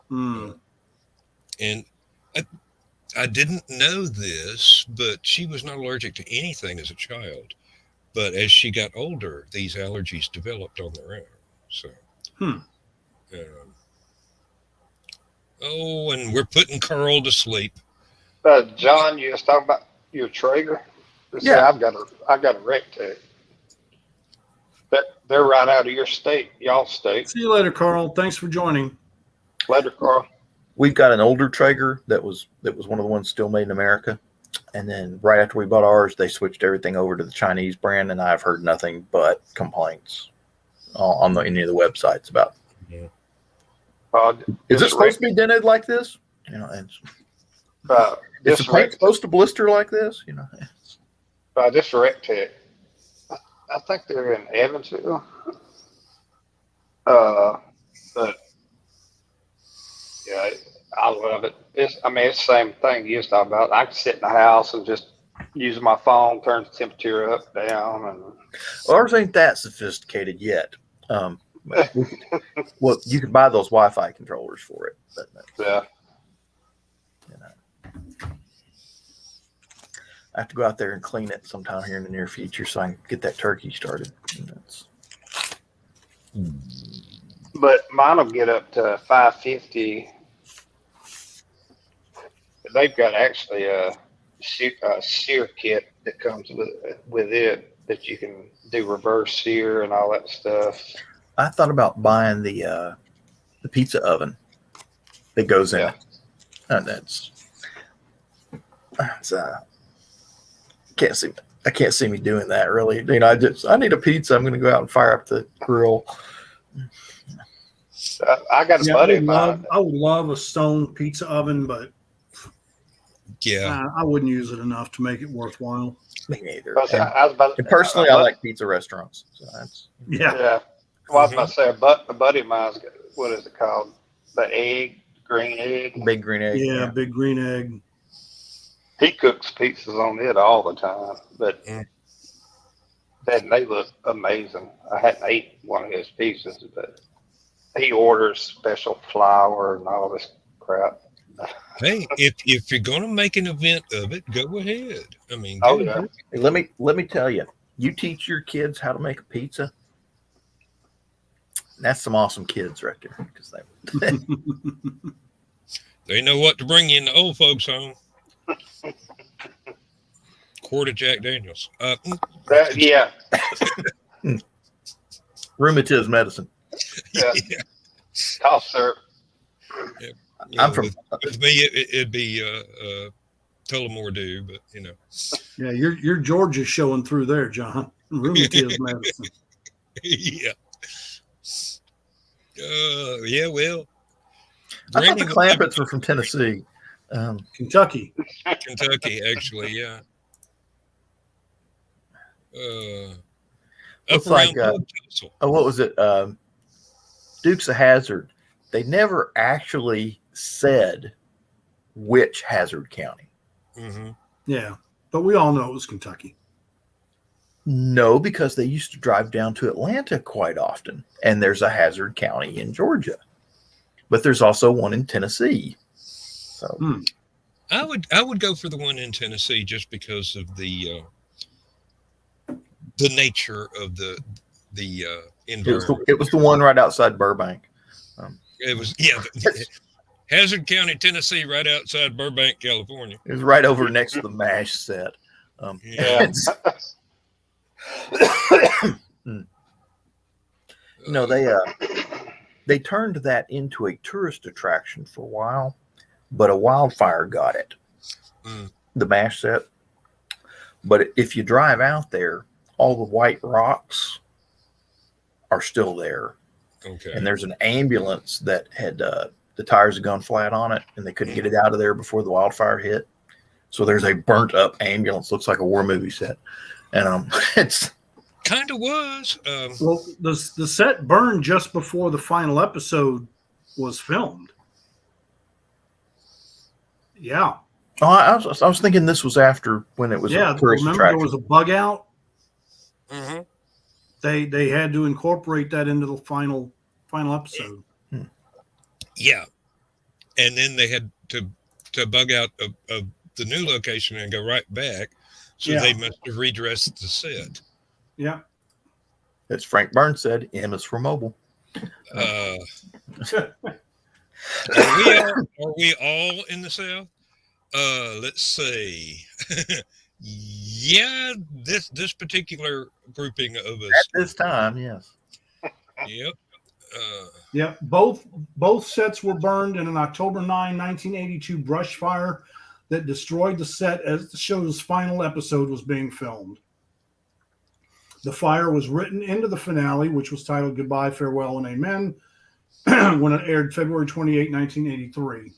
her. And I didn't know this, but she was not allergic to anything as a child. But as she got older, these allergies developed on their own. So, and we're putting Carl to sleep. John, you was talking about your Traeger. Yeah, I've got a wreck tech. They're right out of your state, y'all state. See you later, Carl. Thanks for joining. Later, Carl. We've got an older Traeger that was one of the ones still made in America, and then right after we bought ours, they switched everything over to the Chinese brand, and I've heard nothing but complaints on any of the websites about. Yeah. Is it supposed to be dented like this? Is the paint supposed to blister like this? This wreck tech. I think they're in Evansville. But yeah, I love it. It's the same thing you was talking about. I can sit in the house and just use my phone, turn the temperature up, down, and ours ain't that sophisticated yet. Well, you can buy those Wi-Fi controllers for it. But, yeah. I have to go out there and clean it sometime here in the near future so I can get that turkey started. But mine will get up to 550. They've got actually a sear kit that comes with it that you can do reverse sear and all that stuff. I thought about buying the pizza oven that goes in. And I can't see me doing that really. I need a pizza. I'm going to go out and fire up the grill. I got a buddy of mine. I would love a stone pizza oven, but yeah, I wouldn't use it enough to make it worthwhile. Me neither. And personally, I like pizza restaurants. So that's yeah. Well, I was about to say a buddy of mine's got, what is it called? The green egg. Big green egg. Yeah, big green egg. He cooks pizzas on it all the time, but they look amazing. I hadn't ate one of his pizzas, but he orders special flour and all this crap. Hey, if you're going to make an event of it, go ahead. Hey, let me tell you, you teach your kids how to make a pizza. That's some awesome kids right there, because they know what to bring you in the old folks' home. Quart of Jack Daniels. Yeah. Rheumatism medicine. Yeah. Cough syrup. Yeah. With me, it'd be Tullamore do, but Yeah, your Georgia's showing through there, John. Rheumatoid medicine. yeah. Yeah, well, I thought the Granny was Clampetts were from Tennessee. Kentucky. Kentucky, actually, yeah. It's Up around like, Postal. what was it? Dukes of Hazzard. They never actually said which Hazzard County. Mm-hmm. Yeah, but we all know it was Kentucky. No, because they used to drive down to Atlanta quite often, and there's a Hazzard County in Georgia, but there's also one in Tennessee. So I would go for the one in Tennessee just because of the nature of the environment. it was the one right outside Burbank. It was Hazzard County, Tennessee, right outside Burbank, California. It was right over next to the MASH set. Yeah. No, they turned that into a tourist attraction for a while, but a wildfire got it. The MASH set. But if you drive out there, all the white rocks are still there. Okay. And there's an ambulance that had the tires had gone flat on it, and they couldn't get it out of there before the wildfire hit. So there's a burnt up ambulance, looks like a war movie set, and it's kind of was. Well, the set burned just before the final episode was filmed. Yeah. Oh, I was thinking this was after when it was a tourist remember attraction. there was a bug out. Mm-hmm. They had to incorporate that into the final episode. Yeah, and then they had to bug out of the new location and go right back. So they must have redressed the set. Yeah. As Frank Burns said, M is for mobile. Are we all in the South? Let's see. Yeah, this particular grouping of us At this time, yes. Yep. Yeah, both sets were burned in an October 9, 1982 brush fire that destroyed the set as the show's final episode was being filmed. The fire was written into the finale, which was titled Goodbye, Farewell, and Amen, when it aired February 28, 1983.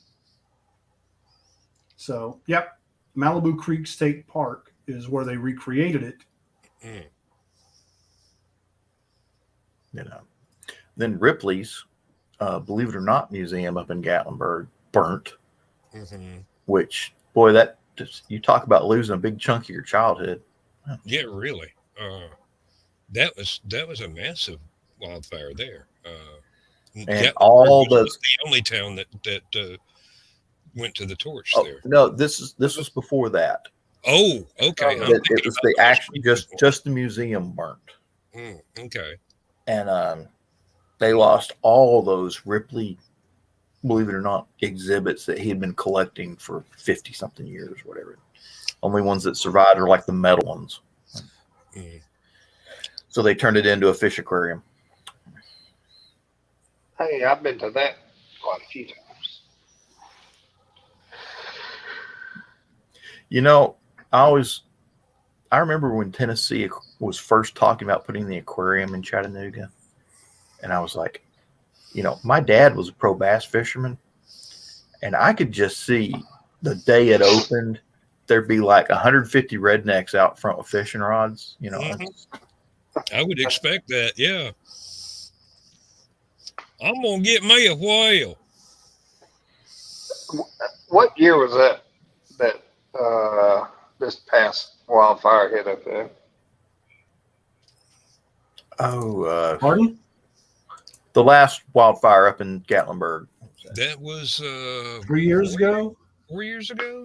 So, yep, Malibu Creek State Park is where they recreated it. Then Ripley's, Believe It or Not Museum up in Gatlinburg burnt, which, boy, that just, you talk about losing a big chunk of your childhood. Yeah, really. That was a massive wildfire there. And all was the only town that went to the torch there. No, this was before that. Oh, okay. It was the actual just the museum burnt. Okay. And they lost all those Ripley, believe it or not, exhibits that he had been collecting for 50 something years, whatever. Only ones that survived are like the metal ones. So they turned it into a fish aquarium. Hey, I've been to that quite a few times. You know, I remember when Tennessee was first talking about putting the aquarium in Chattanooga. And I was like, my dad was a pro bass fisherman. And I could just see the day it opened, there'd be like 150 rednecks out front with fishing rods. I would expect that, yeah. I'm going to get me a whale. What year was that this past wildfire hit up there? Pardon? The last wildfire up in Gatlinburg. That was 3 years ago? 4 years ago?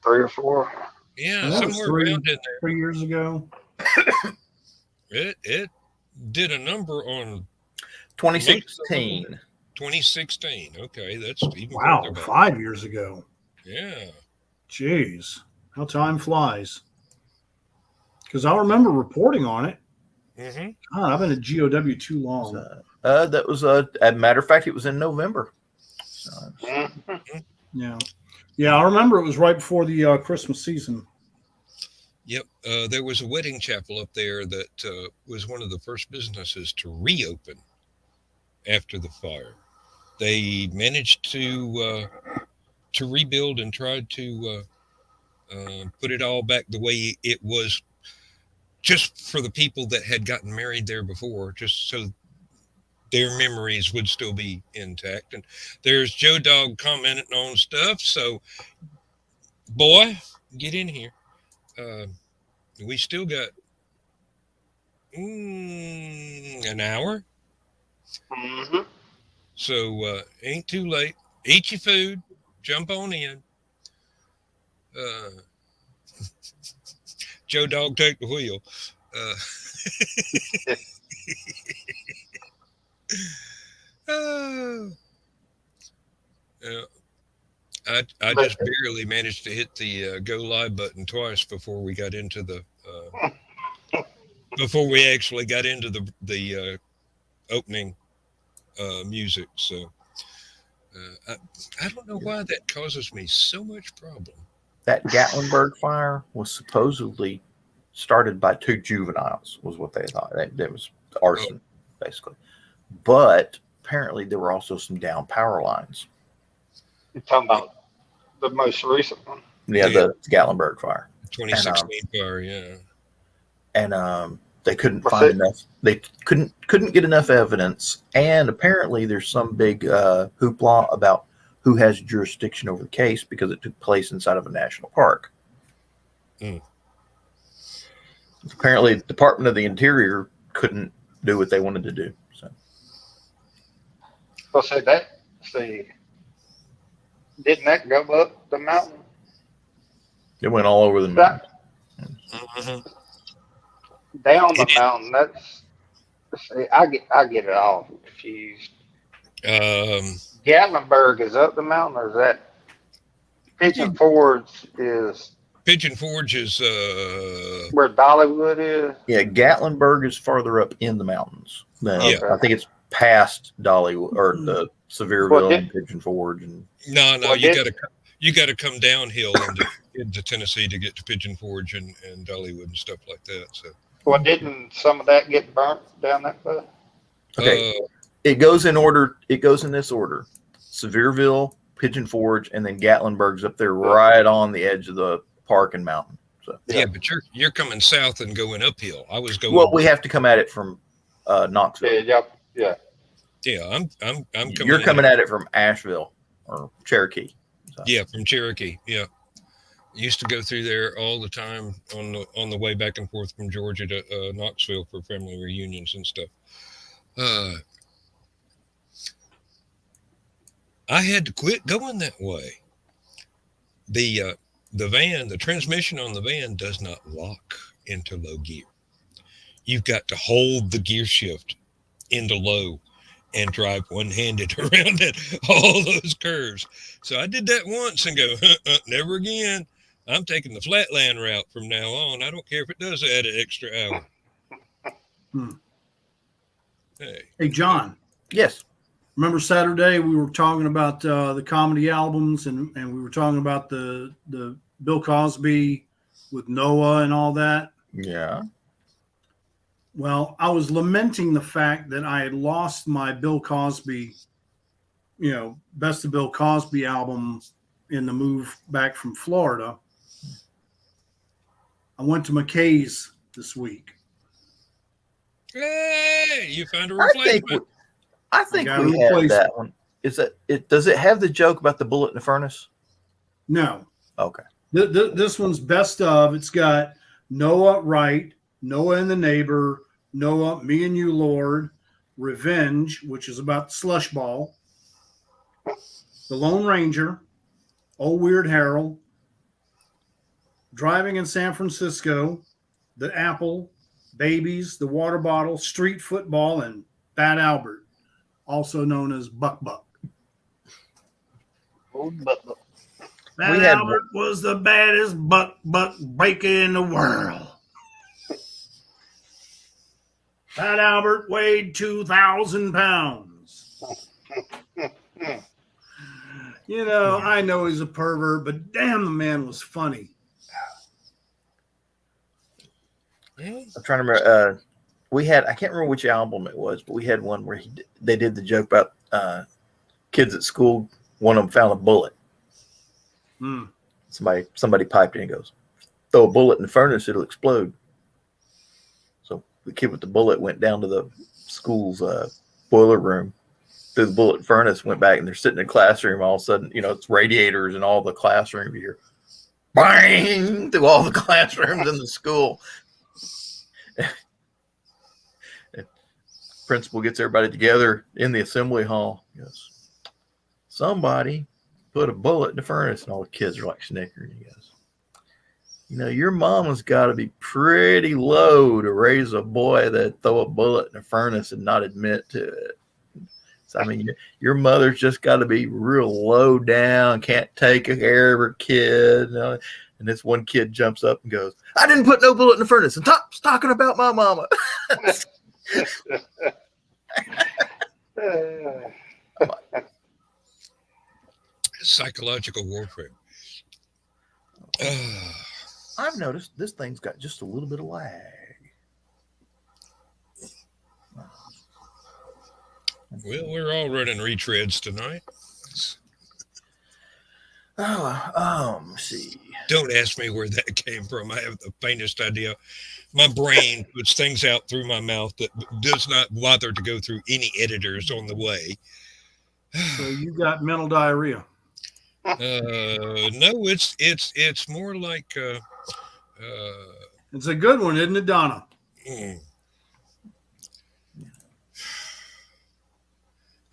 3 or 4? Yeah, That was somewhere around in there. 3 years ago. It did a number on 2016. 2016. Okay, that's even Wow, further back. 5 years ago. Yeah. Jeez, how time flies. Because I remember reporting on it. I've been at GOW too long. That was as a matter of fact, it was in November. Yeah. Yeah, I remember it was right before the Christmas season. Yep. There was a wedding chapel up there that was one of the first businesses to reopen after the fire. They managed to rebuild and tried to put it all back the way it was, just for the people that had gotten married there before, just so their memories would still be intact. And there's Joe Dog commenting on stuff. So, boy, get in here. We still got an hour. Mm-hmm. So ain't too late. Eat your food. Jump on in. Joe Dog, take the wheel. I just barely managed to hit the go live button twice before we got into the before we actually got into the opening music. So I don't know why that causes me so much problem. That Gatlinburg fire was supposedly started by 2 juveniles, was what they thought. That was arson, basically. But apparently there were also some down power lines. You're talking about the most recent one? Yeah, the Gatlinburg fire. 2016 fire, yeah. And they couldn't find enough. They couldn't get enough evidence. And apparently there's some big hoopla about who has jurisdiction over the case because it took place inside of a national park. Apparently, the Department of the Interior couldn't do what they wanted to do. So, well, didn't that go up the mountain? it went all over the mountain. Down the mountain. I get it all confused. Gatlinburg is up the mountain, or is that Pigeon Forge is? Pigeon Forge is where Dollywood is. Yeah, Gatlinburg is farther up in the mountains. Yeah. I think it's past Dollywood or the Sevierville and Pigeon Forge. And no, you gotta come downhill into Tennessee to get to Pigeon Forge and Dollywood and stuff like that. So, well, didn't some of that get burnt down that way? Okay, it goes in order. It goes in this order: Sevierville, Pigeon Forge, and then Gatlinburg's up there, right on the edge of the park and mountain. So yeah, but you're coming south and going uphill. I was going. Well, we have to come at it from Knoxville. Yeah. I'm coming. You're coming at it from Asheville or Cherokee. So. Yeah, from Cherokee. Yeah, used to go through there all the time on the way back and forth from Georgia to Knoxville for family reunions and stuff. I had to quit going that way. The transmission on the van does not lock into low gear. You've got to hold the gear shift into low and drive one-handed around all those curves. So I did that once and go, never again. I'm taking the flatland route from now on. I don't care if it does add an extra hour. Hey, John. Yes. Remember Saturday we were talking about the comedy albums and we were talking about the Bill Cosby with Noah and all that? Yeah. Well, I was lamenting the fact that I had lost my Bill Cosby, Best of Bill Cosby album in the move back from Florida. I went to McKay's this week. Hey, you found a replacement. I think we have that one. Does it have the joke about the bullet in the furnace? No. Okay. This one's best of. It's got Noah Right, Noah and the Neighbor, Noah, Me and You, Lord, Revenge, which is about the slush ball, The Lone Ranger, Old Weird Harold, Driving in San Francisco, The Apple, Babies, The Water Bottle, Street Football, and Bad Albert, also known as Buck Buck. Bad Albert was the baddest buck breaker in the world. Bad Albert weighed 2,000 pounds. I know he's a pervert, but damn, the man was funny. I'm trying to remember. I can't remember which album it was, but we had one where they did the joke about kids at school. One of them found a bullet. Somebody piped in and goes, "Throw a bullet in the furnace, it'll explode." So the kid with the bullet went down to the school's boiler room, threw the bullet in the furnace, went back, and they're sitting in the classroom. All of a sudden, it's radiators in all the classroom. You hear bang through all the classrooms in the school. Principal gets everybody together in the assembly hall. He goes, "Somebody put a bullet in the furnace," and all the kids are like snickering. He goes, "Your mama's got to be pretty low to raise a boy that throw a bullet in the furnace and not admit to it. So, your mother's just got to be real low down, can't take care of her kid." And this one kid jumps up and goes, "I didn't put no bullet in the furnace, and stop talking about my mama." Psychological warfare. I've noticed this thing's got just a little bit of lag. Well, we're all running retreads tonight. Let's see. Don't ask me where that came from. I have the faintest idea. My brain puts things out through my mouth that does not bother to go through any editors on the way. So you got mental diarrhea? No, it's more like it's a good one, isn't it, Donna?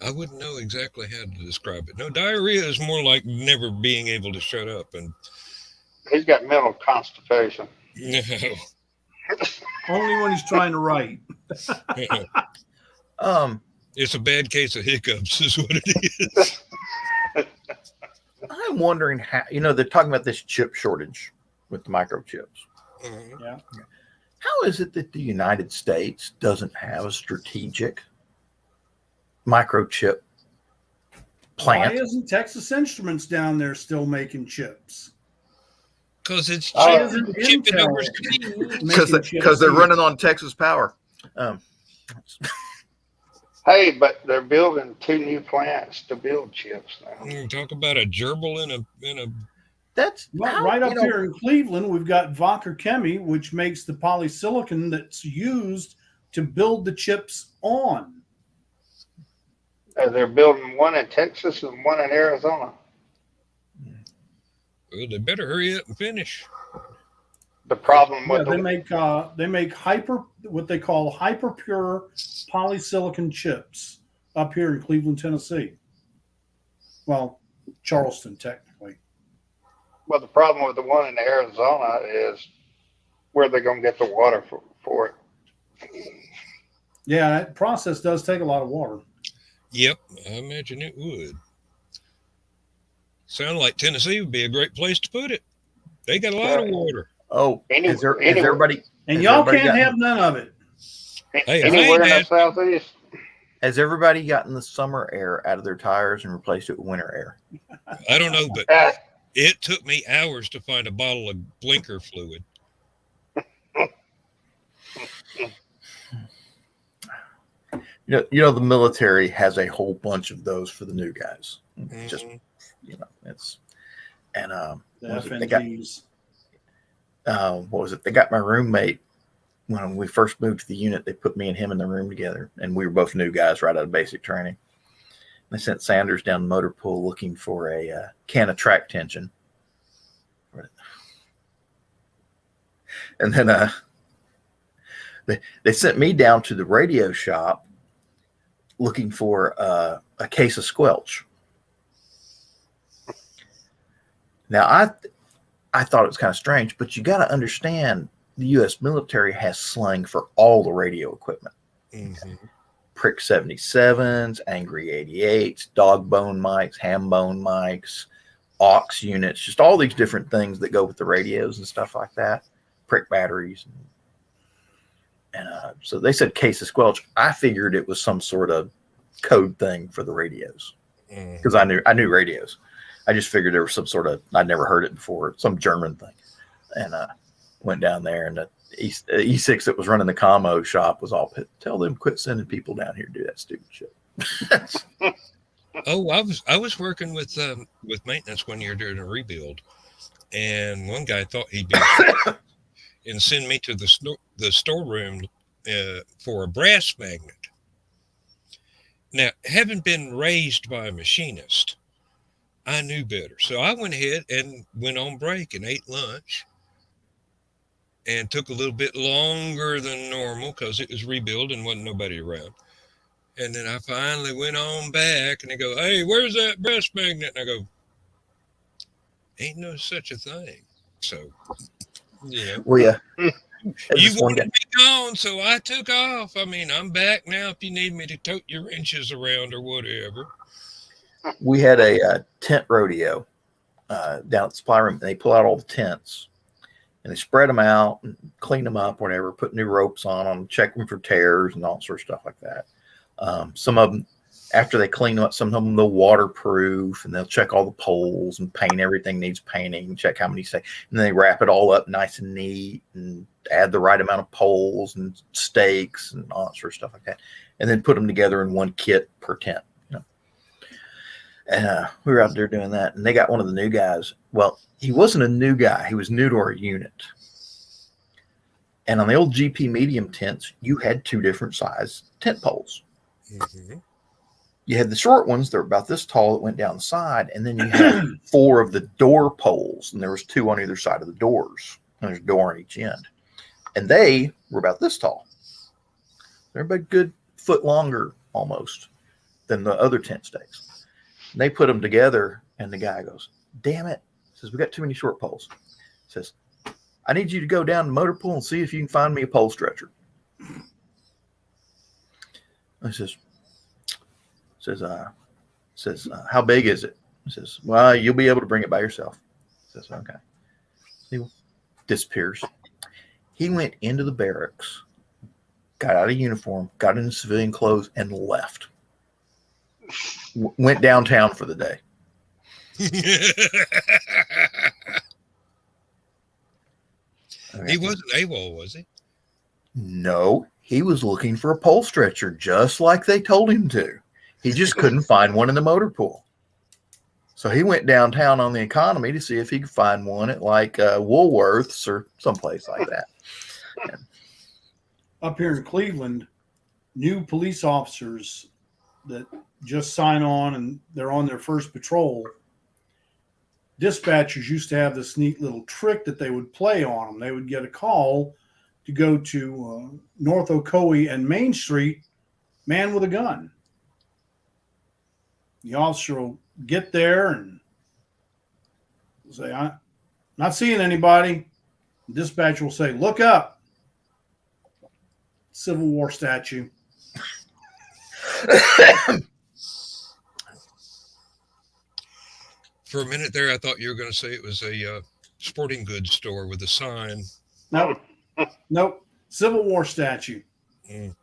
I wouldn't know exactly how to describe it. No, diarrhea is more like never being able to shut up. And he's got mental constipation. No. Only when he's trying to write. It's a bad case of hiccups is what it is. I'm wondering how, they're talking about this chip shortage with the microchips. Yeah. How is it that the United States doesn't have a strategic microchip plant? Why isn't Texas Instruments down there still making chips? Because it's chipping because they're running on Texas power. Hey, but they're building 2 new plants to build chips now. Talk about a gerbil in a. That's right up here in Cleveland. We've got Wacker Chemie, which makes the polysilicon that's used to build the chips on. They're building one in Texas and one in Arizona. Well, they better hurry up and finish. The problem with they make what they call hyper pure polysilicon chips up here in Cleveland, Tennessee. Well, Charleston, technically. Well, the problem with the one in Arizona is where they're going to get the water for it. Yeah, that process does take a lot of water. Yep, I imagine it would. Sound like Tennessee would be a great place to put it. They got a lot of water. Oh, is everybody? And y'all can't have none of it. Hey, anywhere in the southeast. Has everybody gotten the summer air out of their tires and replaced it with winter air? I don't know, but it took me hours to find a bottle of blinker fluid. The military has a whole bunch of those for the new guys. Just it's and they got what was it? They got my roommate when we first moved to the unit. They put me and him in the room together, and we were both new guys right out of basic training. They sent Sanders down the motor pool looking for a can of track tension, and then they sent me down to the radio shop looking for a case of squelch. Now, I thought it was kind of strange, but you got to understand the U.S. military has slang for all the radio equipment. Prick 77s, Angry 88s, dog bone mics, ham bone mics, aux units, just all these different things that go with the radios and stuff like that. Prick batteries. And so they said case of squelch. I figured it was some sort of code thing for the radios because I knew radios. I just figured there was some sort of, I'd never heard it before, some German thing. And went down there, and the E6 that was running the commo shop was all, tell them quit sending people down here to do that stupid shit. Oh, I was working with maintenance one year during a rebuild, and one guy thought he'd be and send me to the storeroom for a brass magnet. Now, having been raised by a machinist, I knew better, so I went ahead and went on break and ate lunch, and took a little bit longer than normal because it was rebuild and wasn't nobody around. And then I finally went on back, and they go, "Hey, where's that brass magnet?" And I go, "Ain't no such a thing." So, Well, yeah. You wanted me gone, so I took off. I mean, I'm back now if you need me to tote your wrenches around or whatever. We had a tent rodeo down at the supply room. They pull out all the tents, and they spread them out and clean them up, whatever, put new ropes on them, check them for tears and all sorts of stuff like that. Some of them, after they clean them up, some of them they'll waterproof, and they'll check all the poles and paint everything needs painting, check how many stay, and then they wrap it all up nice and neat and add the right amount of poles and stakes and all that sort of stuff like that, and then put them together in one kit per tent. And we were out there doing that, and they got one of the new guys. Well, he wasn't a new guy. He was new to our unit. And on the old GP medium tents, you had two different size tent poles. Mm-hmm. You had the short ones that were about this tall that went down the side, and then you had 4 of the door poles, and there was 2 on either side of the doors. And there's a door on each end. And they were about this tall. They're about a good foot longer almost than the other tent stakes. And they put them together, and the guy goes, "Damn it." He says, "We got too many short poles." He says, "I need you to go down to motor pool and see if you can find me a pole stretcher." I says, "How big is it?" He says, "Well, you'll be able to bring it by yourself." He says, "Okay." He disappears. He went into the barracks, got out of uniform, got into civilian clothes, and left. Went downtown for the day. He wasn't AWOL, was he? No, he was looking for a pole stretcher, just like they told him to. He just couldn't find one in the motor pool. So he went downtown on the economy to see if he could find one at like Woolworths or someplace like that. Up here in Cleveland, new police officers that just sign on and they're on their first patrol. Dispatchers used to have this neat little trick that they would play on them. They would get a call to go to North Ocoee and Main Street, man with a gun. The officer will get there and say, "I'm not seeing anybody." The dispatcher will say, "Look up." Civil War statue. For a minute there, I thought you were going to say it was a sporting goods store with a sign. Nope. Civil War statue. Mm.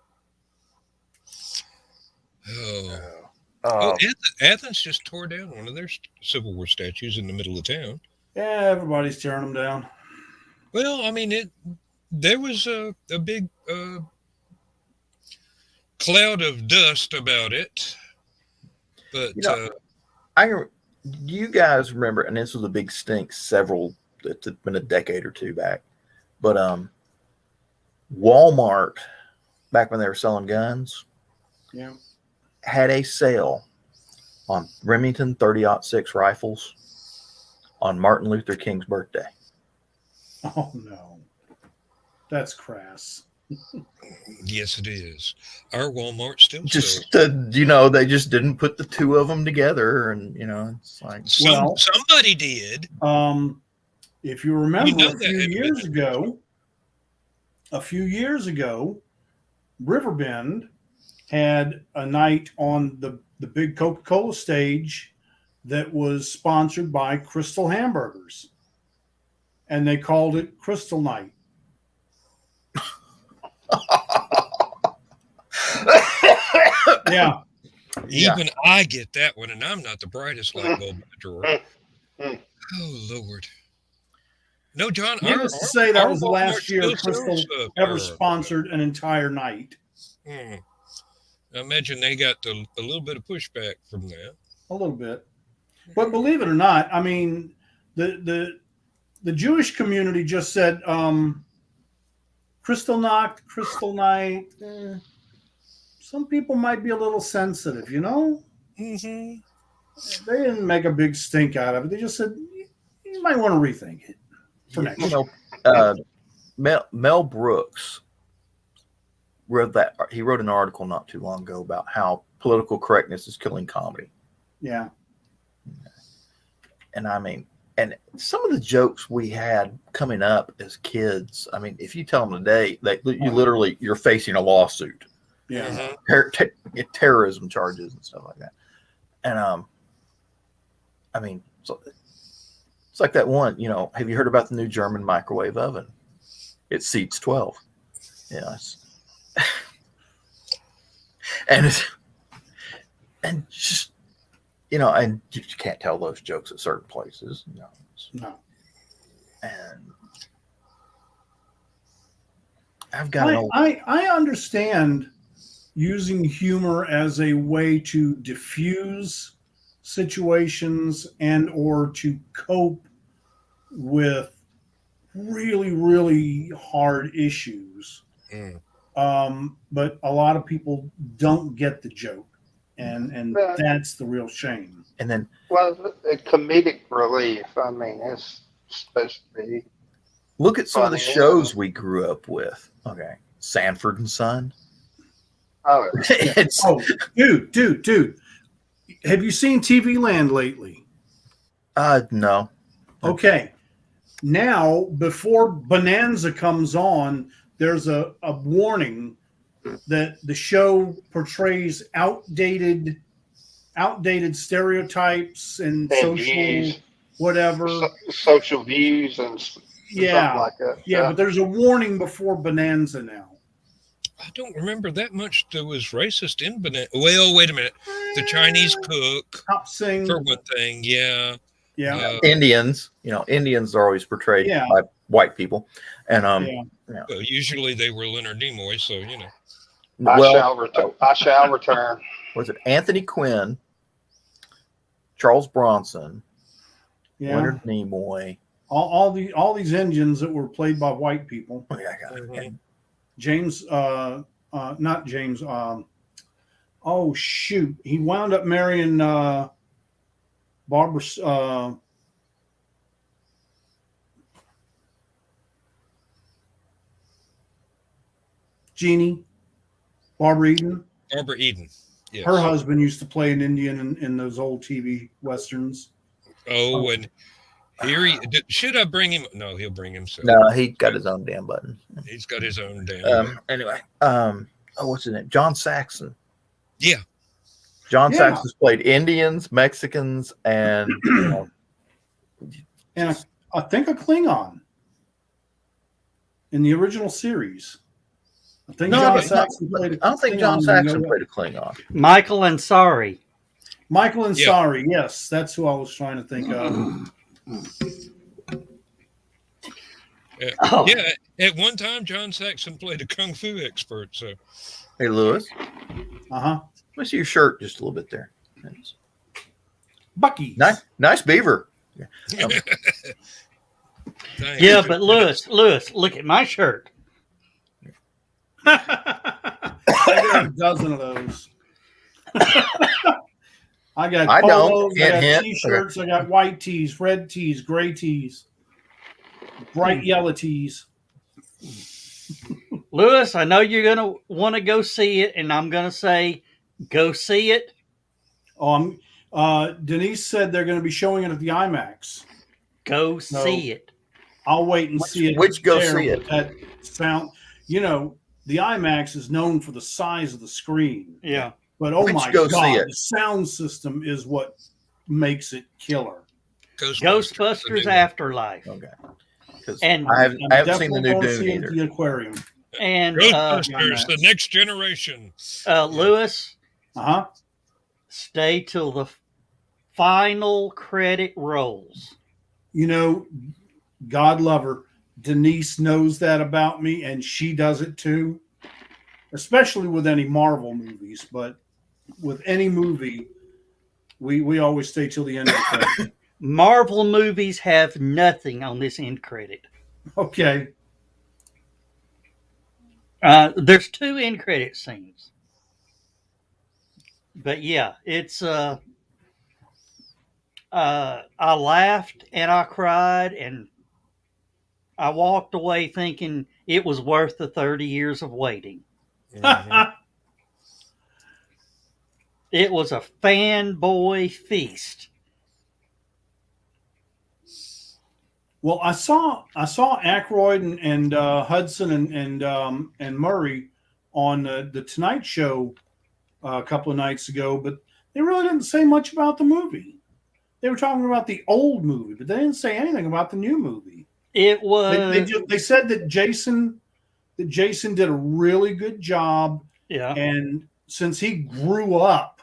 Oh, Athens just tore down one of their Civil War statues in the middle of town. Yeah, everybody's tearing them down. Well, I mean, there was a big cloud of dust about it, but you guys remember, and this was a big stink it's been a decade or two back, but Walmart, back when they were selling guns, had a sale on Remington 30-06 rifles on Martin Luther King's birthday. Oh no, that's crass. Yes, it is. Our Walmart still Just they just didn't put the two of them together, and it's like somebody did. If you remember, a few years ago, Riverbend had a night on the big Coca-Cola stage that was sponsored by Crystal Hamburgers, and they called it Crystal Night. Yeah. Yeah. Even I get that one, and I'm not the brightest light bulb in the drawer. Oh, Lord. No, John. Needless to say, that was the Walmart last year still Crystal sells, ever sponsored an entire night. I imagine they got a little bit of pushback from that. A little bit. But believe it or not, I mean, the Jewish community just said, Crystal Nacht, Crystal Night. Some people might be a little sensitive, you know? Mm-hmm. They didn't make a big stink out of it. They just said, you might want to rethink it for next year. Mel Brooks wrote that. He wrote an article not too long ago about how political correctness is killing comedy. Yeah. And I mean, and some of the jokes we had coming up as kids, I mean, if you tell them today, that you're facing a lawsuit. Yeah. Terrorism charges and stuff like that. And I mean, so it's like that one, you know, have you heard about the new German microwave oven? It seats 12. Yes. and just, you know, and you can't tell those jokes at certain places. You know. No. And I've got I understand using humor as a way to diffuse situations and or to cope with really, really hard issues. But a lot of people don't get the joke. And that's the real shame. And then, well, comedic relief. I mean, it's supposed to be. Look at some of the shows we grew up with. Okay, Sanford and Son. Oh, dude. Have you seen TV Land lately? No. Okay. Now, before Bonanza comes on, there's a warning that the show portrays outdated stereotypes and social views, whatever, social views and stuff like that. Yeah, but there's a warning before Bonanza now. I don't remember that much that was racist in Bonanza. Well, wait a minute. The Chinese cook, Top Sing, for one thing, yeah. Indians, you know, Indians are always portrayed by white people, and Well, usually they were Leonard Nimoy, so you know. I shall return. Was it Anthony Quinn, Charles Bronson, Leonard Nimoy, all these Indians that were played by white people. Oh, yeah, I got it. James, not James. Oh shoot, he wound up marrying Barbara. Jeannie, Barbara Eden. Barbara Eden. Yes. Her husband used to play an Indian in those old TV westerns. Oh, and here should I bring him? No, he'll bring himself. No, he got his own damn button. He's got his own damn. Anyway, what's his name? John Saxon. Yeah. John Saxon's played Indians, Mexicans, and and I think a Klingon in the original series. I think John Saxon played. I don't think John Saxon played a Klingon. Michael Ansari. Michael Ansari, yes, that's who I was trying to think of. Yeah, at one time, John Saxon played a kung fu expert. So, hey, Lewis. Let me see your shirt just a little bit there. Bucky. Nice beaver. Yeah, but Lewis, look at my shirt. I got a dozen of those. I got polos, I got t-shirts, I got white tees, red tees, gray tees, bright yellow tees. Lewis, I know you're gonna want to go see it, and I'm gonna say, go see it. Denise said they're going to be showing it at the IMAX. Go see it. I'll wait and see it. See it? That sound, the IMAX is known for the size of the screen. Yeah. But my God, the sound system is what makes it killer. Ghostbusters Afterlife. Okay. And I haven't seen the new Dune either. The aquarium. And Ghostbusters, the next generation. Lewis. stay till the final credit rolls. You know, God love her, Denise knows that about me, and she does it too, especially with any Marvel movies. But with any movie, we always stay till the end of the credit. Marvel movies have nothing on this end credit. Okay. There's 2 end credit scenes. But yeah, it's I laughed and I cried and I walked away thinking it was worth the 30 years of waiting. Mhm. It was a fanboy feast. Well, I saw Aykroyd and Hudson and Murray on the Tonight Show a couple of nights ago, but they really didn't say much about the movie. They were talking about the old movie, but they didn't say anything about the new movie. It was They said that Jason did a really good job, yeah. and since he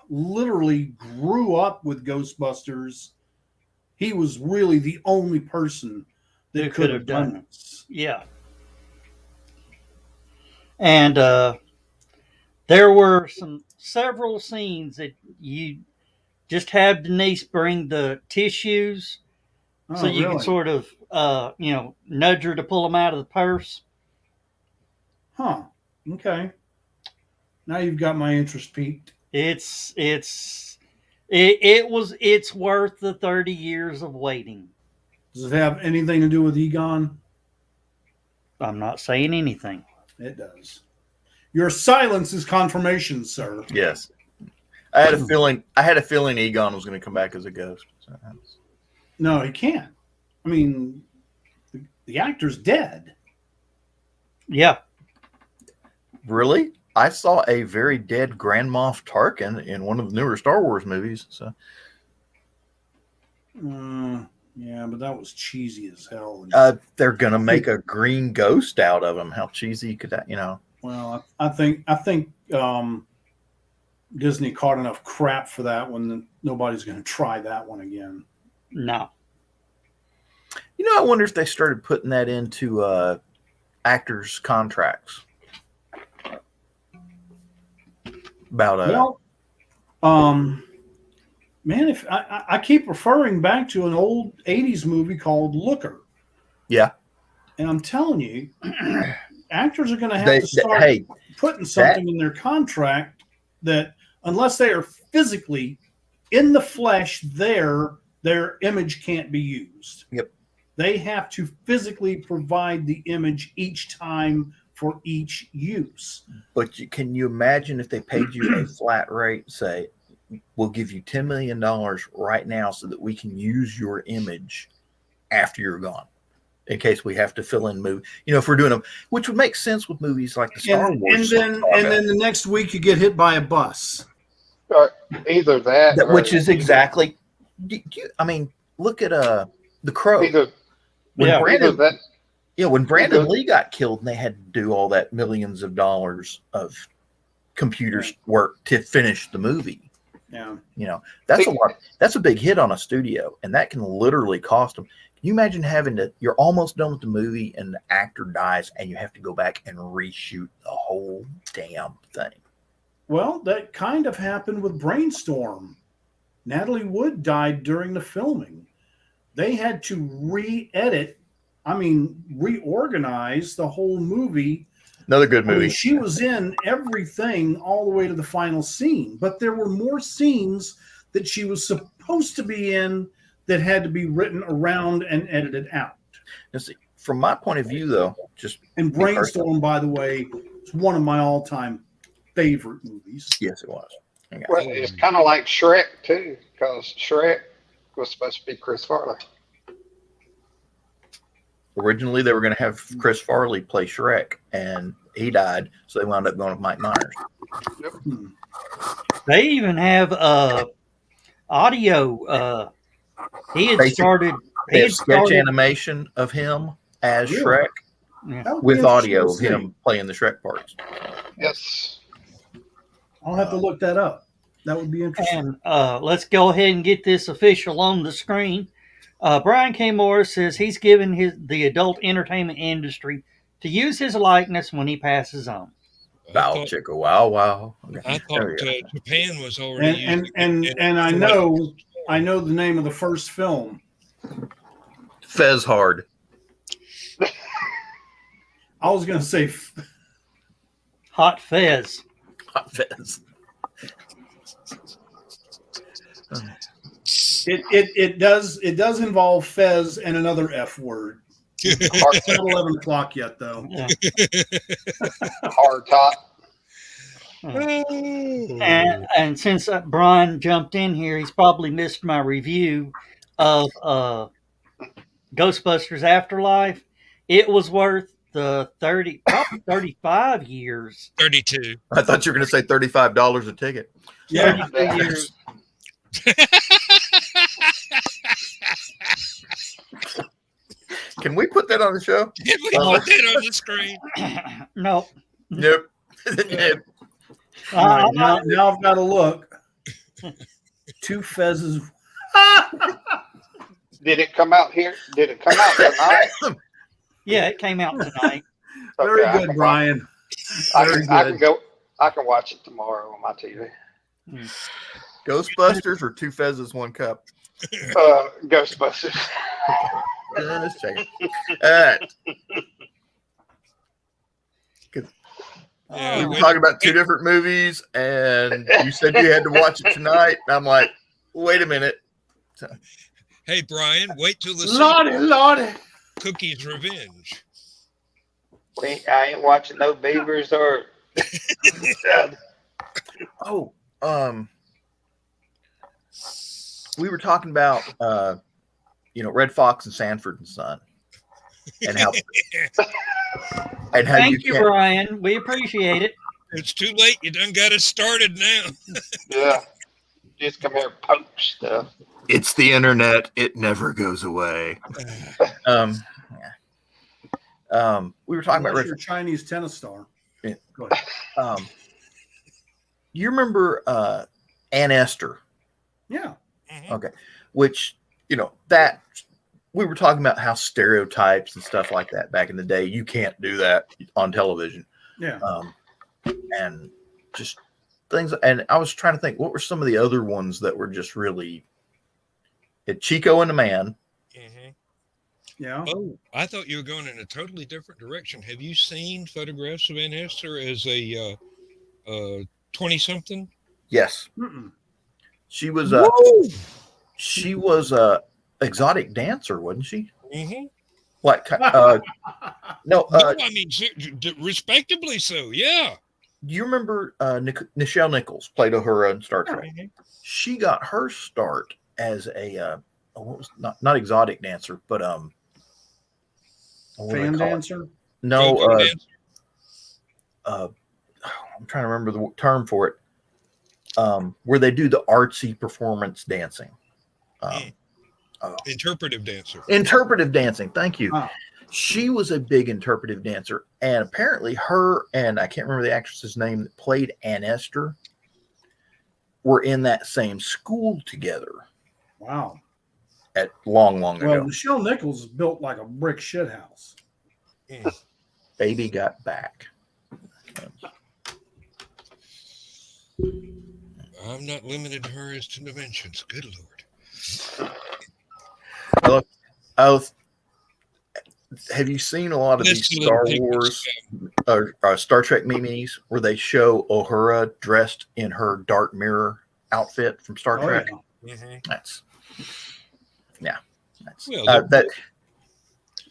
literally grew up with Ghostbusters, he was really the only person that Who could have done this. Yeah. And there were several scenes that you just have Denise bring the tissues so you can really? sort of nudge her to pull them out of the purse. Huh. Okay. Now you've got my interest peaked. It's worth the 30 years of waiting. Does it have anything to do with Egon? I'm not saying anything. It does. Your silence is confirmation, sir. Yes. I had a feeling Egon was going to come back as a ghost. So No, he can't. I mean, the actor's dead. Yeah. really? I saw a very dead Grand Moff Tarkin in one of the newer Star Wars movies. So Yeah, but that was cheesy as hell. they're gonna make a green ghost out of him. How cheesy could that? Well, I think Disney caught enough crap for that one that nobody's going to try that one again. No. I wonder if they started putting that into actors' contracts. About man, if I keep referring back to an old 80s movie called Looker. Yeah. And I'm telling you, actors are going to have to start putting something in their contract that unless they are physically in the flesh there, their image can't be used. Yep. They have to physically provide the image each time for each use. But can you imagine if they paid you a flat rate, say, we'll give you $10 million right now so that we can use your image after you're gone, in case we have to fill in movie. If we're doing them, which would make sense with movies like the Star Wars. And then the next week you get hit by a bus. Either that, which is exactly. Look at The Crow. When Brandon Lee got killed and they had to do all that millions of dollars of computers work to finish the movie. Yeah. That's a lot. That's a big hit on a studio, and that can literally cost them. Can you imagine you're almost done with the movie and the actor dies and you have to go back and reshoot the whole damn thing? Well, that kind of happened with Brainstorm. Natalie Wood died during the filming. They had to reorganize the whole movie. Another good movie. She was in everything all the way to the final scene, but there were more scenes that she was supposed to be in that had to be written around and edited out. Now, see, from my point of view, though, and Brainstorm, by the way, is one of my all-time favorite movies. Yes, it was. Well, it's kind of like Shrek too, because Shrek was supposed to be Chris Farley. Originally, they were going to have Chris Farley play Shrek, and he died, so they wound up going with Mike Myers. Yep. They even have audio. He had started sketch animation of him as Shrek with audio of him playing the Shrek parts. Yes. I'll have to look that up. That would be interesting. And let's go ahead and get this official on the screen. Brian K. Morris says he's given the adult entertainment industry to use his likeness when he passes on. Bow chicka wow wow. Okay. I thought Japan was And already and using and, and I know the name of the first film. Fez hard. I was going to say Hot Fez. Hot Fez. it does involve Fez and another F word. It's not 11 o'clock yet, though. Yeah. Hard top. And since Brian jumped in here, he's probably missed my review of Ghostbusters Afterlife. It was worth the 35 years. 32. I thought you were going to say $35 a ticket. Yeah. 32 years. Can we put that on the show? Can we put that on the screen? No. Nope. All right, now I've got to look. Two Fezes. Did it come out here? Did it come out tonight? Yeah, it came out tonight. Very Okay, good, Brian. I Very can good. go. I can watch it tomorrow on my TV. Ghostbusters or two Fezes, one cup? Ghostbusters. Just checking. All right. Yeah, We were talking about two different movies, and you said you had to watch it tonight. And I'm like, wait a minute. Hey, Brian, wait till the Lordy. Cookie's Revenge. I ain't watching no Beavers or. Oh, we were talking about, Red Fox and Sanford and Son, and how Thank you, Brian. We appreciate it. It's too late. You done got it started now. Yeah. Just come here and poke stuff. It's the internet. It never goes away. We were talking about your Chinese tennis star. Yeah. Go ahead. You remember Ann Esther? Yeah. Okay. Which, that we were talking about how stereotypes and stuff like that back in the day, you can't do that on television. Yeah. And just things. And I was trying to think, what were some of the other ones that were just really Chico and the Man. Mm-hmm. Yeah. Oh, I thought you were going in a totally different direction. Have you seen photographs of Ann Esther as a 20-something? Yes. Mm-mm. She was exotic dancer, wasn't she? Mm-hmm. Like no, I mean, respectably so. Yeah. you remember Nichelle Nichols played Uhura in Star Trek? Mm-hmm. She got her start as a what was not exotic dancer, but Fan dancer? No, Dancer? I'm trying to remember the term for it. Where they do the artsy performance dancing. Interpretive dancer. Interpretive dancing. Thank you. Oh. She was a big interpretive dancer, and apparently her and I can't remember the actress's name that played Ann Esther were in that same school together. Wow. At long Well, ago. Michelle Nichols is built like a brick shit house. Baby got back. I'm not limited to her as to dimensions. Good Lord. Have you seen a lot of Let's these do Star little Wars pictures. or Star Trek memes where they show Uhura dressed in her Dark Mirror outfit from Star Oh, Trek? yeah. Mm-hmm. That's Well, that.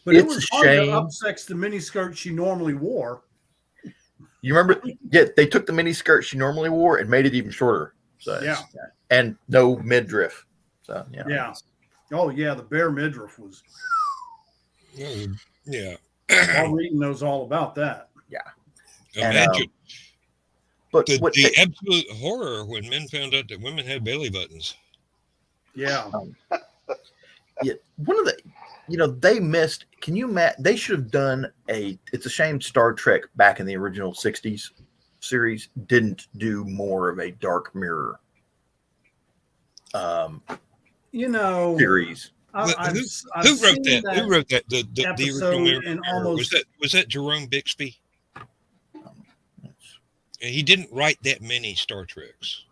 But It's it was a hard to shame. upsex the miniskirt she normally wore. You remember? Yeah, they took the mini skirt she normally wore and made it even shorter. So Yeah. and no midriff. So Yeah. Oh, yeah. The bare midriff was. yeah. Paul Reading knows all about that. And, Imagine but the absolute horror when men found out that women had belly buttons. Yeah. yeah, one of the they missed. Can you they should have done it's a shame Star Trek back in the original 60s series didn't do more of a Dark Mirror You know, series. Who wrote that? Who wrote that? The original Mirror? Was that Jerome Bixby? He didn't write that many Star Treks.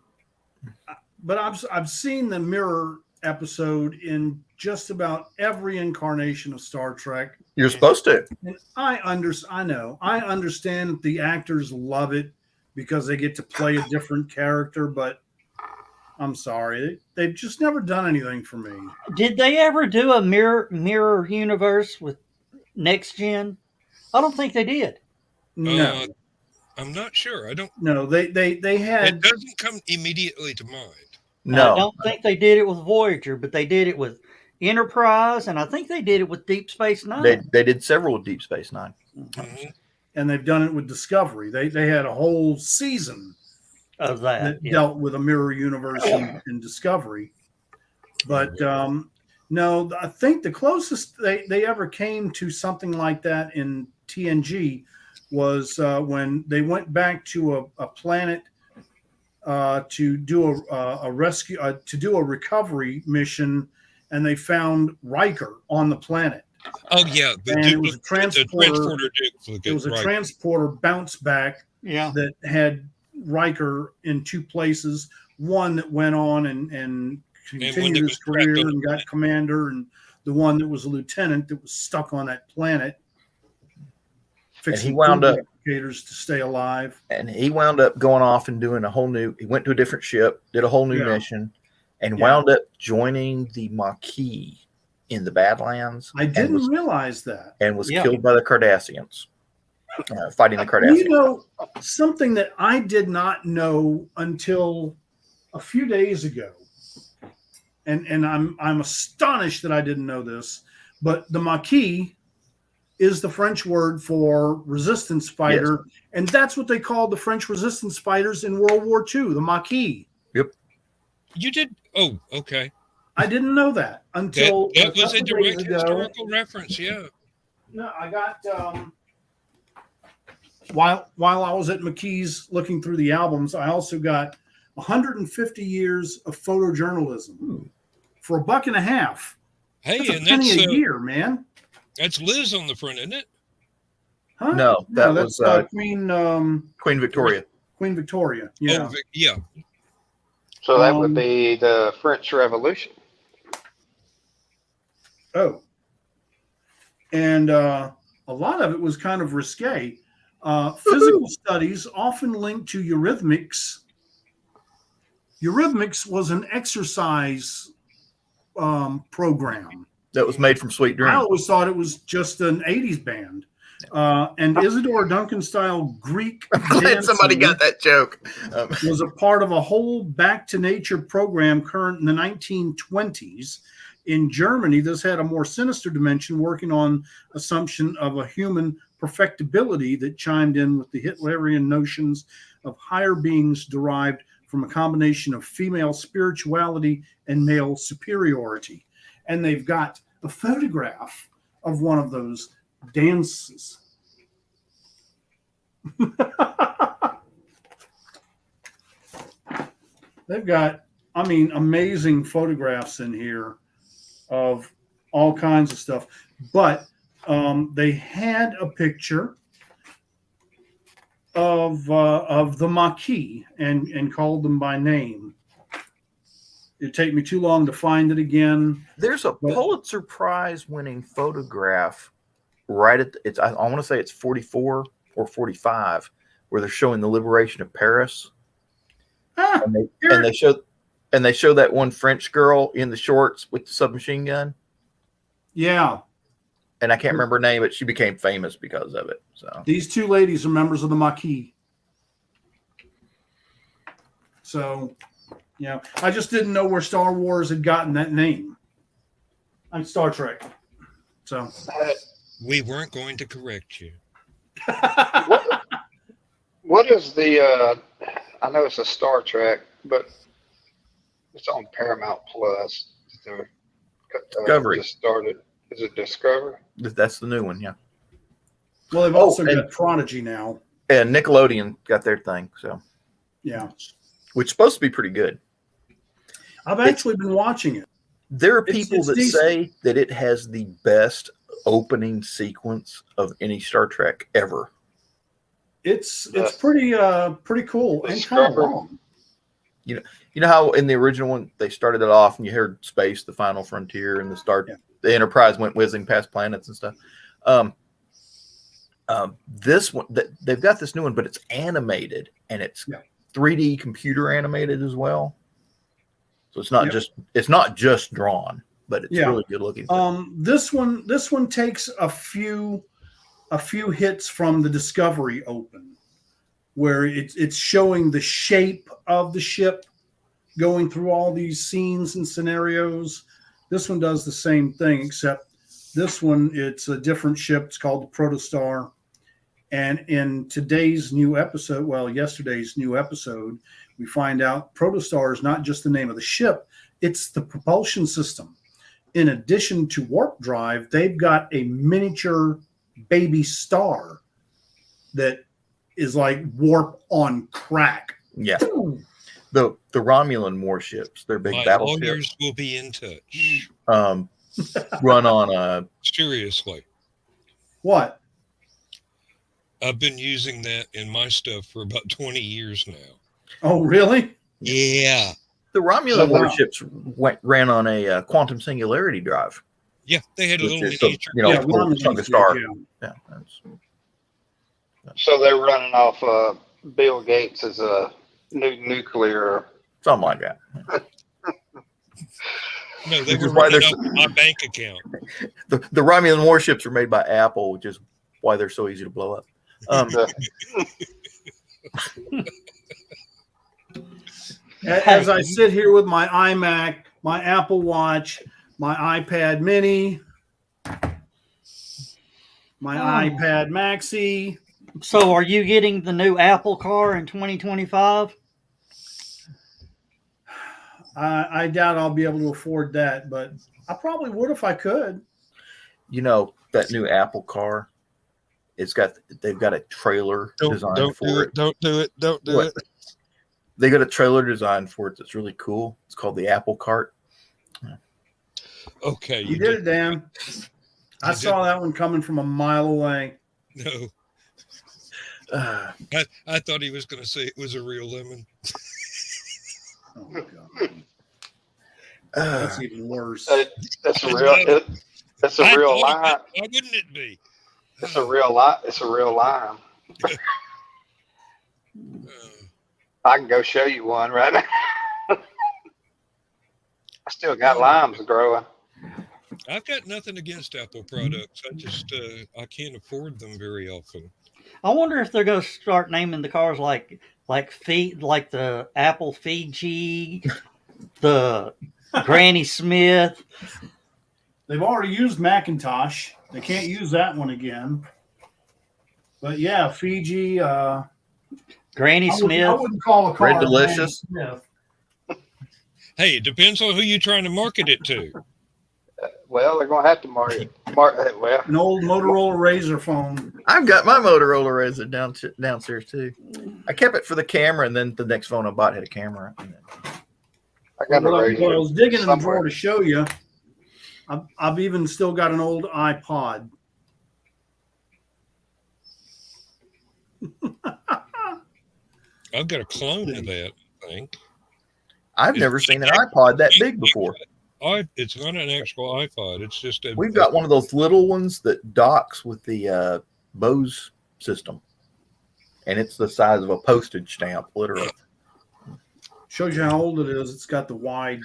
But I've seen the Mirror episode in just about every incarnation of Star Trek. You're supposed to. And I understand that the actors love it because they get to play a different character, but I'm sorry, they've just never done anything for me. Did they ever do a mirror universe with Next Gen? I don't think they did. No, I'm not sure. I don't. no, they had. It doesn't come immediately to mind. No, I don't think they did it with Voyager, but they did it with Enterprise, and I think they did it with Deep Space Nine. they did several with Deep Space Nine. Mhm. And they've done it with Discovery. They had a whole season Of that, that yeah. dealt with a mirror universe in Discovery. But no, I think the closest they ever came to something like that in TNG was when they went back to a planet to do a rescue, to do a recovery mission, and they found Riker on the planet. Oh yeah, And it was a transporter. Duplicate, It was a right. transporter bounce back Yeah. that had Riker in two places. One that went on and one continued that his was trapped career on the and got planet. commander, and the one that was a lieutenant that was stuck on that planet, fixing wound food up- replicators to stay alive. And he wound up going off and doing he went to a different ship, did a whole new Yeah. mission, and Yeah. wound up joining the Maquis in the Badlands. I didn't realize that. And was Yeah. killed by the Cardassians, fighting the You Cardassians. know, something that I did not know until a few days ago, and I'm astonished that I didn't know this, but the Maquis is the French word for resistance fighter, and that's what they called the French resistance fighters in World War II, the Maquis. You did? Oh, okay. I didn't know that until That was a couple direct days ago. historical reference. Yeah. No, I got while I was at McKee's looking through the albums, I also got 150 years of photojournalism for $1.50. Hey, That's a and penny that's a year, man. that's Liz on the front, isn't it? Huh? No, that that's was Queen Victoria. Victoria. Yeah. Oh, yeah. So that would be the French Revolution. Oh. And a lot of it was kind of risque. Physical studies often linked to eurythmics. Eurythmics was an exercise program. That was made from Sweet Dream. I always thought it was just an 80s band. And Isadora Duncan style Greek I'm glad somebody dancing got that joke. was a part of a whole back to nature program current in the 1920s. In Germany, this had a more sinister dimension, working on assumption of a human perfectibility that chimed in with the Hitlerian notions of higher beings derived from a combination of female spirituality and male superiority. And they've got a photograph of one of those dances. They've got, amazing photographs in here of all kinds of stuff. But they had a picture of the Maquis and called them by name. It'd take me too long to find it again. There's a Pulitzer Prize winning photograph right at I want to say it's 44 or 45, where they're showing the liberation of Paris. And they show that one French girl in the shorts with the submachine gun. Yeah. And I can't remember her name, but she became famous because of it. So These two ladies are members of the Maquis. So, I just didn't know where Star Wars had gotten that name. I'm Star Trek. So We weren't going to correct you. What is the? I know it's a Star Trek, but it's on Paramount Plus. Discovery. Just started. Is it Discovery? that's the new one, yeah. Well, they've also and- got Prodigy now. And Nickelodeon got their thing, so Yeah. which is supposed to be pretty good. I've actually been watching it. There are It's- people it's that decent. say that it has the best opening sequence of any Star Trek ever. It's The- pretty cool the and kind of Discovery. long. You know how in the original one they started it off and you heard space, the final frontier, and the Enterprise went whizzing past planets and stuff. This one, they've got this new one, but it's animated and it's 3D computer animated as well. So it's not just drawn, but it's really good looking. This one takes a few hits from the Discovery Open, where it's showing the shape of the ship going through all these scenes and scenarios. This one does the same thing, except this one, it's a different ship. It's called the Protostar. And in today's new episode, yesterday's new episode, we find out Protostar is not just the name of the ship, it's the propulsion system. In addition to warp drive, they've got a miniature baby star that is like warp on crack. Yeah. The Romulan warships, they're big My battleships. lawyers will be in touch. Run on Seriously. What? I've been using that in my stuff for about 20 years now. Oh, really? Yeah. the Romulan Oh, wow. warships ran on a quantum singularity drive. Yeah, they had a Which little is the, miniature. you know, Yeah, little Romulans chunk of did, star. yeah. Yeah, that's, So they're running off Bill Gates' new nuclear. something like that. No, they Which were is why running there's- off my bank account. The Romulan warships are made by Apple, which is why they're so easy to blow up. As I sit here with my iMac, my Apple Watch, my iPad Mini, my iPad Maxi. So, are you getting the new Apple car in 2025? I doubt I'll be able to afford that, but I probably would if I could. You know, that new Apple car, they've got a trailer designed for it. Don't do it. Don't do What? it. They got a trailer designed for it that's really cool. It's called the Apple Cart. Okay. You did it, Dan. I saw that one coming from a mile away. No, Uh, I thought he was going to say it was a real lemon. Oh my God. That's even worse. That's a real. That's a real Why line. wouldn't it be? It's a real line. It's a real line. I can go show you one right now. I still got limes growing. I've got nothing against Apple products. I just I can't afford them very often. I wonder if they're going to start naming the cars like the Apple Fiji, the Granny Smith. They've already used Macintosh. They can't use that one again. But yeah, Fiji. Granny I Smith. wouldn't call a car Red Delicious. Granny Smith. Hey, it depends on who you're trying to market it to. Well, they're gonna have to mark it. Well, An old Motorola Razor phone. I've got my Motorola Razor downstairs too. I kept it for the camera, and then the next phone I bought had a camera. And then, I got a Well, I razor was digging in the somewhere. drawer to show you. I've even still got an old iPod. I've got a clone of that, I think. I've never seen an iPod that big before. It's not an actual iPod. It's just a. We've got one of those little ones that docks with the Bose system, and it's the size of a postage stamp, literally. Shows you how old it is. It's got the wide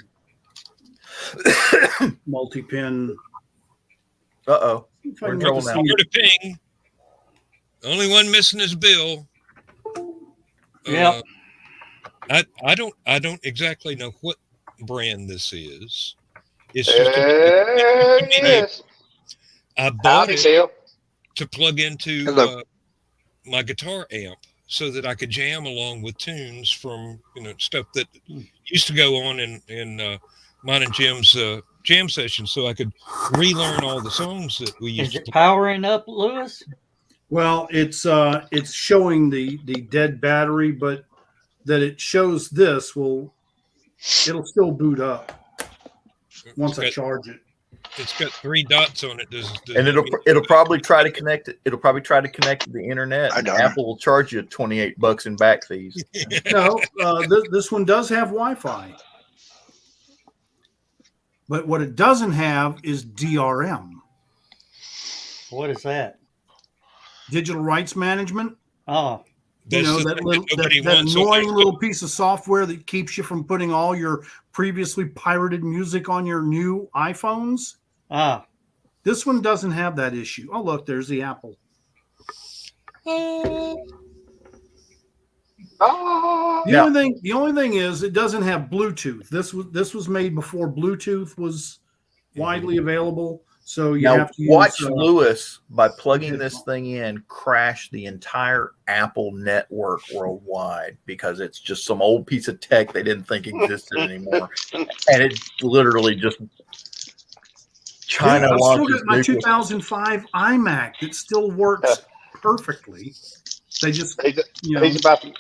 multi-pin. Uh-oh. If I We're in can trouble get this now. thing- Where to ping. Only one missing is Bill. Yep. I don't exactly know what brand this is. It's just Yes. I bought Howdy, it Bill. to plug into Hello. my guitar amp so that I could jam along with tunes from stuff that used to go on in mine and Jim's jam sessions, so I could relearn all the songs that we used Is to it play. powering up, Lewis? Well, it's showing the dead battery, but that it shows this will it'll still boot up once I It's got, charge it. it's got 3 dots on it. And it'll probably try to connect it. It'll probably try to connect to the internet. I know. Apple will charge you $28 in back fees. No, this one does have Wi-Fi, but what it doesn't have is DRM, What is that? digital rights management. Oh, You That's know, the that thing little, nobody that wants on annoying their little piece of software that keeps you from putting all your previously pirated music on your new iPhones. ah, This one doesn't have that issue. Oh, look, there's the Apple. Oh, The Yeah. only thing is it doesn't have Bluetooth. This was made before Bluetooth was widely available. So you Now have to watch use, Lewis, by plugging this thing in, crash the entire Apple network worldwide because it's just some old piece of tech they didn't think existed anymore, and it literally just China I've still launches got my nuclear. 2005 iMac that still works perfectly. They just, you know, he's about to. They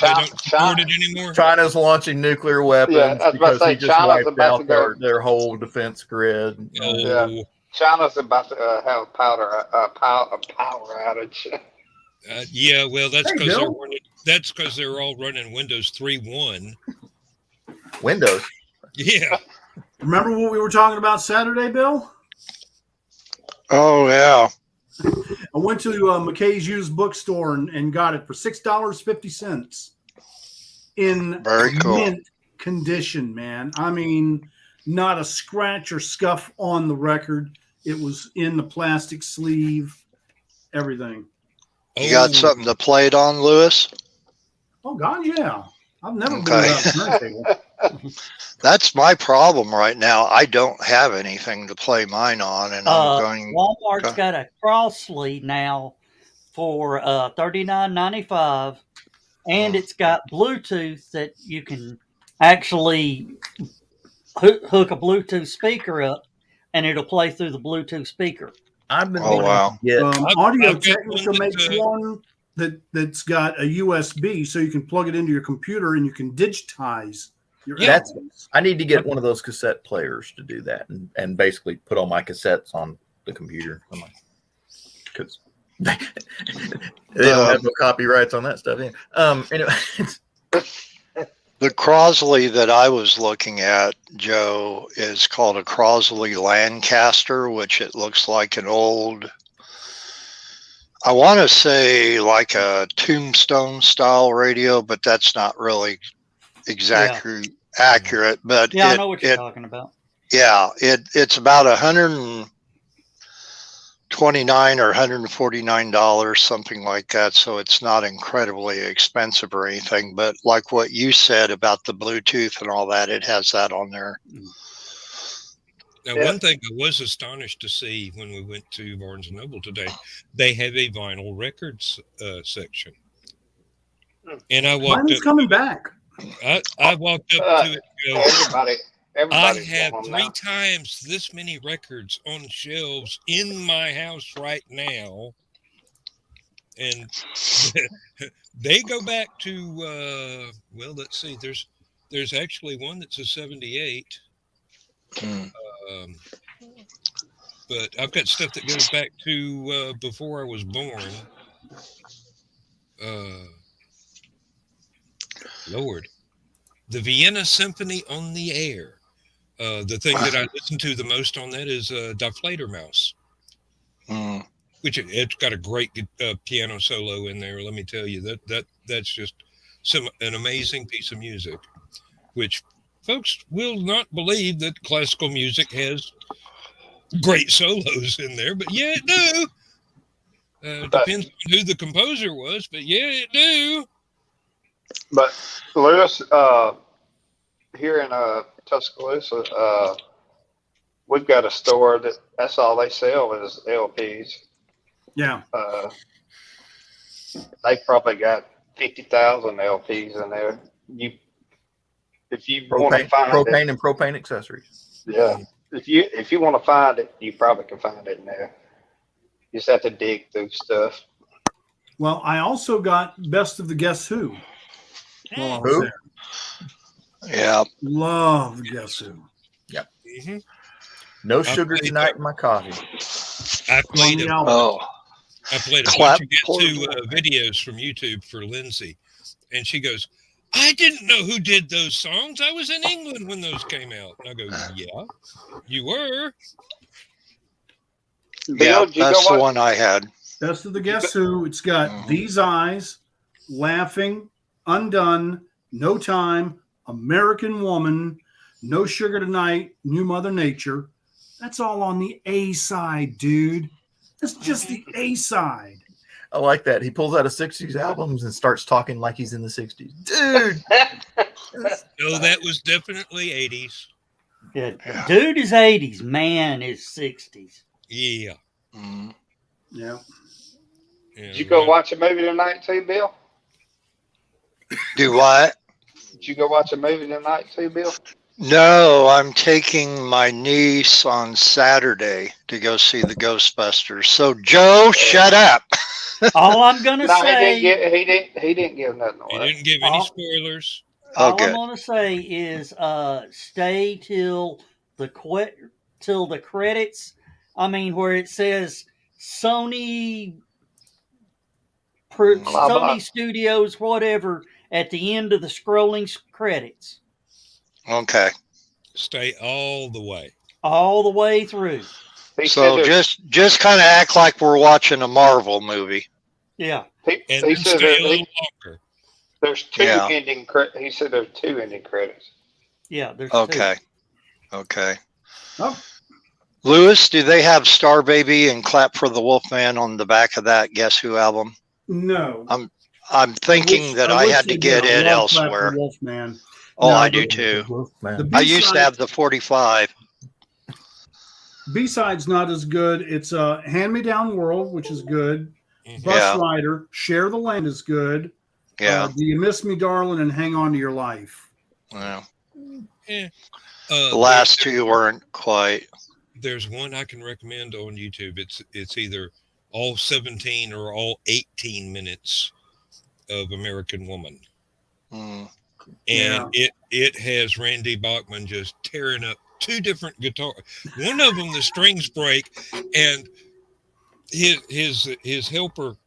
China, don't support it anymore. China's launching nuclear weapons Yeah, I was about to because say, he just China's wiped about to out go- their whole defense grid. Oh, Yeah. China's about to have a power outage. yeah. Well, that's Hey, because Bill. they're all running Windows 3.1. Windows. Yeah. remember what we were talking about Saturday, Bill? Oh yeah. I went to McKay's used bookstore and got it for $6.50 in Very cool. mint condition, man. I mean, not a scratch or scuff on the record. It was in the plastic sleeve, everything. You got something to play it on, Lewis? Oh God, yeah. I've never been Okay. without a turntable. That's my problem right now. I don't have anything to play mine on, and I'm going. Walmart's got a Crosley now for $39.95, and it's got Bluetooth that you can actually hook a Bluetooth speaker up, and it'll play through the Bluetooth speaker. I've been Oh, wanting wow. to get. Audio I've got Technica one makes that, one that's got a USB, so you can plug it into your computer and you can digitize your Yeah. albums. I need to get one of those cassette players to do that and basically put all my cassettes on the computer. Because they don't have no copyrights on that stuff. Yeah. Anyway, The Crosley that I was looking at, Joe, is called a Crosley Lancaster, which it looks like an old, I want to say like a Tombstone style radio, but that's not really exactly accurate. But Yeah, I know what you're talking about. yeah, it's about $129 or $149, something like that. So it's not incredibly expensive or anything. But like what you said about the Bluetooth and all that, it has that on there. Now, Yeah. one thing I was astonished to see when we went to Barnes and Noble today, they have a vinyl records section, and I walked Mine's up. coming back. I walked up to it and go, I Everybody's have going on 3 now. times this many records on shelves in my house right now, and they go back to well, let's see. There's actually one that's a 78. But I've got stuff that goes back to before I was born. Lord, the Vienna Symphony on the Air. The thing that I listen to the most on that is Die Fledermaus, which it's got a great piano solo in there. Let me tell you, that's just an amazing piece of music, which folks will not believe that classical music has great solos in there, but yeah, it do. Depends on who the composer was, but yeah, it do. But Lewis, here in Tuscaloosa, we've got a store that's all they sell is LPs. Yeah. They probably got 50,000 LPs in there. If you want to find propane and propane accessories. yeah. If you want to find it, you probably can find it in there. You just have to dig through stuff. Well, I also got Best of the Guess Who. While I was Who? there. Yeah. Love Guess Who. Mm-hmm. No I sugar played tonight in my coffee. I On played the a album. Oh, I played a Clap bunch of Get for To it. videos from YouTube for Lindsay, and she goes, "I didn't know who did those songs. I was in England when those came out." And I go, "Yeah, you were." yeah. Did you go That's the watch? one I had. Best of the Guess Who. It's got Mhm. These Eyes, Laughing, Undone, No Time, American Woman, No Sugar Tonight, New Mother Nature. That's all on the A side, dude. That's just the A side. I like that. He pulls out a 60s albums and starts talking like he's in the 60s. Dude. No, that was definitely 80s. Yeah. Yeah. Dude is 80s, man is 60s. Yeah. Mhm. Yeah. Yeah, Did you go watch a movie tonight too, Bill? Do what? Did you go watch a movie tonight too, Bill? No, I'm taking my niece on Saturday to go see the Ghostbusters. So Joe, shut up. All I'm gonna No, say, he didn't give nothing He away. didn't give any Oh. spoilers. Oh, all I'm good. gonna say is, stay till the credits. I mean, where it says Sony, Blah, blah. Sony Studios, whatever, at the end of the scrolling credits, Okay. Stay all the way. all the way through. He So said there's- just kind of act like we're watching a Marvel movie. Yeah. he And he then said stay a that little longer. there's two Yeah. ending. He said there's two ending credits. Yeah. There's Okay. Okay. Oh, Lewis, do they have Star Baby and Clap for the Wolfman on the back of that Guess Who album? no. I'm thinking that I wish had to they get did. it I love Clap for elsewhere. Wolfman. Oh, No, I but do too. Man. I used to have the 45. B-side's not as good. It's a Hand Me Down World, which is good. Mhm. Bus Yeah. Rider, Share the Land is good. Yeah. Do You Miss Me, Darling, and Hang On to Your Life. Yeah. Yeah. The last two weren't quite. There's one I can recommend on YouTube. It's either all 17 or all 18 minutes of American Woman, Mm. and it has Randy Bachman just tearing up two different guitars. One of them the strings break, and his helper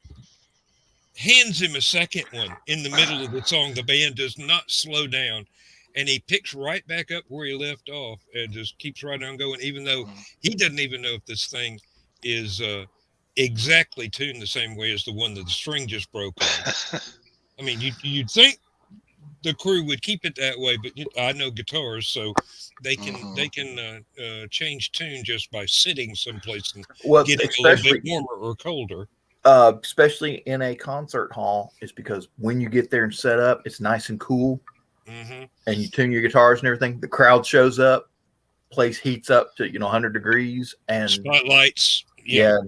hands him a second one in the middle of the song. The band does not slow down, and he picks right back up where he left off and just keeps right on going, even though he doesn't even know if this thing is exactly tuned the same way as the one that the string just broke on. I mean, you'd think the crew would keep it that way, but I know guitars, so they can change tune just by sitting someplace and Well, getting a especially little bit warmer or colder. especially in a concert hall, is because when you get there and set up, it's nice and cool, Mm-hmm. and you tune your guitars and everything. The crowd shows up, place heats up to 100 degrees, and Spotlights. yeah,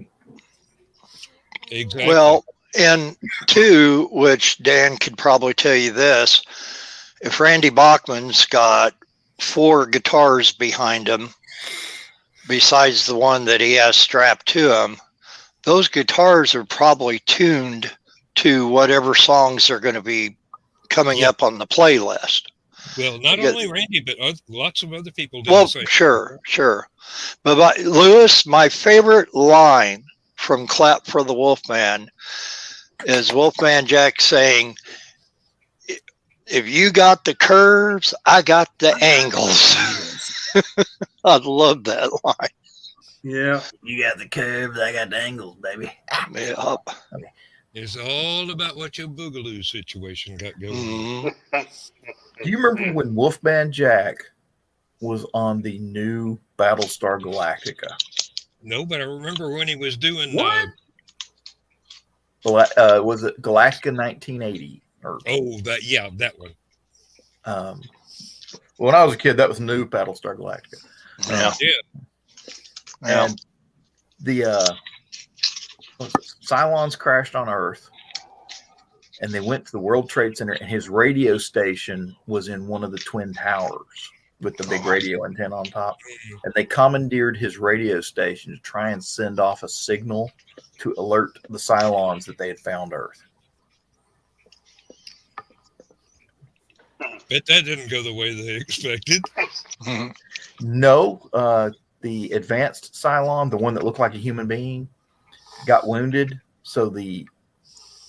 Exactly. Well, and two, which Dan could probably tell you this, if Randy Bachman's got 4 guitars behind him, besides the one that he has strapped to him, those guitars are probably tuned to whatever songs are going to be coming up on the playlist. Well, not Because- only Randy, but lots of other people do Well, the same. sure. But Lewis, my favorite line from Clap for the Wolfman is Wolfman Jack saying, "If you got the curves, I got the angles." I love that line. Yeah. you got the curves, I got the angles, baby. Yeah. It's all about what your boogaloo situation got going. Mhm. Do you remember when Wolfman Jack was on the new Battlestar Galactica? No, but I remember when he was doing What? Was it Galactica 1980? Or that one. when I was a kid, that was new Battlestar Galactica. Yeah. Yeah. And the Cylons crashed on Earth, and they went to the World Trade Center, and his radio station was in one of the twin towers with the big radio antenna on top. And they commandeered his radio station to try and send off a signal to alert the Cylons that they had found Earth. Bet that didn't go the way they expected. No, the advanced Cylon, the one that looked like a human being, got wounded. So the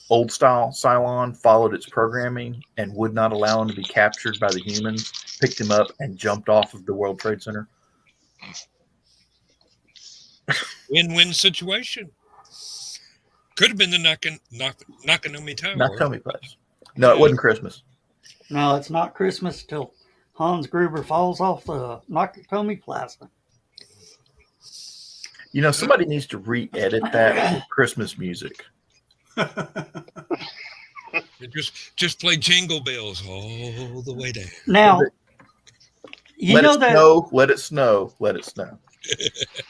old style Cylon followed its programming and would not allow him to be captured by the humans, picked him up, and jumped off of the World Trade Center. Win-win situation. Could have been the Nakanomi Tower. Nakatomi Place. No, it wasn't Christmas. No, it's not Christmas till Hans Gruber falls off the Nakatomi Plaza. You know, somebody needs to re-edit that with Christmas music. Just play Jingle Bells all the way down. Now, you Let know it that. snow, let it snow, let it snow.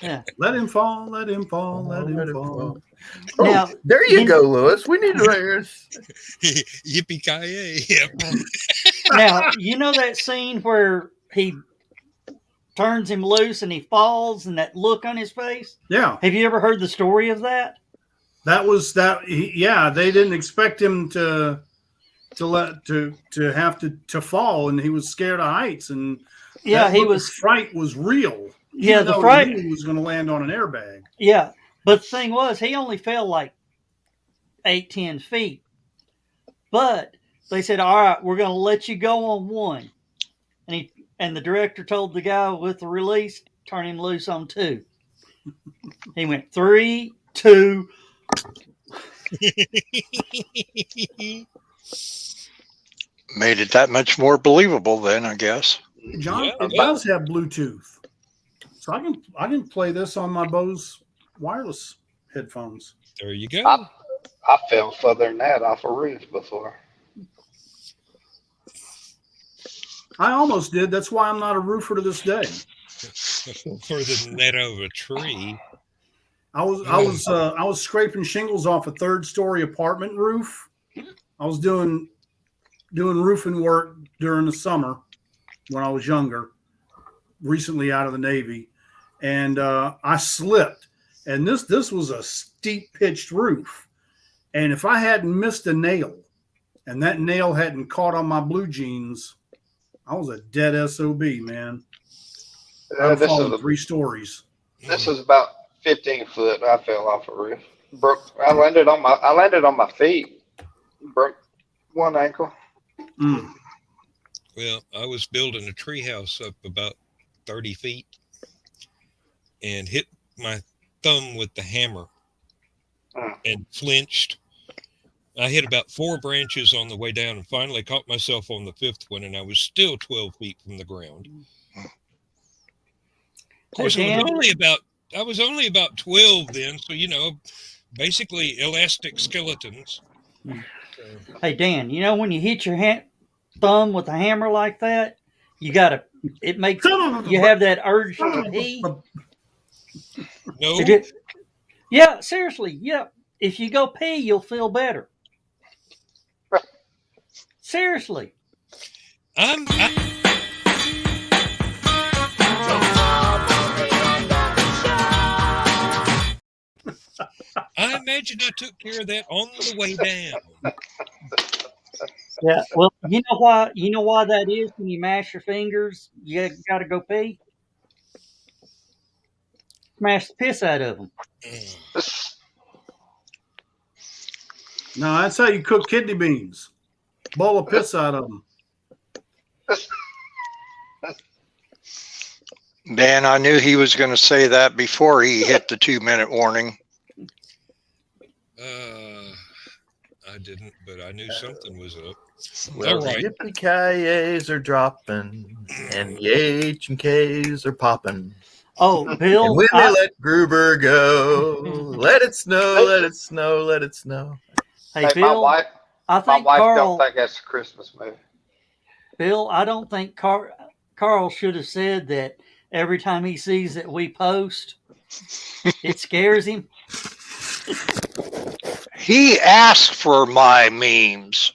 Yeah. Let him fall, let him fall, let him fall. Oh, Now, there you go, Lewis. We need to Yippee-ki-yay. Yep. Now, you know that scene where he turns him loose and he falls and that look on his face? Yeah, Have you ever heard the story of that? that was that. Yeah, they didn't expect him to have to fall, and he was scared of heights, and Yeah, that he look was. of fright was real. Yeah, Even the though fright. he knew he was going to land on an airbag. Yeah, but the thing was, he only fell like 8-10 feet. But they said, "All right, we're going to let you go on one," and the director told the guy with the release, "Turn him loose on 2." He went 3, 2. Made it that much more believable then, I guess. John, Yeah, it does have Bluetooth, so I can play this on my Bose wireless headphones. There you go. I fell further than that off a roof before. I almost did. That's why I'm not a roofer to this day. Further than that of a tree. I was scraping shingles off a 3rd-story apartment roof. I was doing roofing work during the summer when I was younger, recently out of the Navy, and I slipped. And this was a steep pitched roof, and if I hadn't missed a nail, and that nail hadn't caught on my blue jeans, I was a dead SOB, man. I've fallen 3 stories. This was about 15 foot. I fell off a roof. I landed on my feet. Broke one ankle. Mm. Well, I was building a treehouse up about 30 feet and hit my thumb with the hammer and flinched. I hit about 4 branches on the way down and finally caught myself on the 5th one, and I was still 12 feet from the ground. Of course, I was only about 12 then, so, basically elastic skeletons. Hey, Dan, you know when you hit your thumb with a hammer like that, it makes you have that urge to pee. No, Yeah, seriously, yeah. If you go pee, you'll feel better. Seriously. I imagine I took care of that on the way down. Yeah. Well, you know why? You know why that is? When you mash your fingers, you got to go pee. Smash the piss out of them. No, that's how you cook kidney beans. Bowl of piss out of them. Dan, I knew he was going to say that before he hit the 2-minute warning. I didn't, but I knew something was up. Well, All right. yippee-ki-yays are dropping, and the H and K's are popping. Oh, Bill. And when they let Gruber go, let it snow, let it snow, let it snow. Hey, Bill. My I wife think don't think that's a Christmas movie. Bill, I don't think Carl should have said that every time he sees that we post, it scares him. He asked for my memes.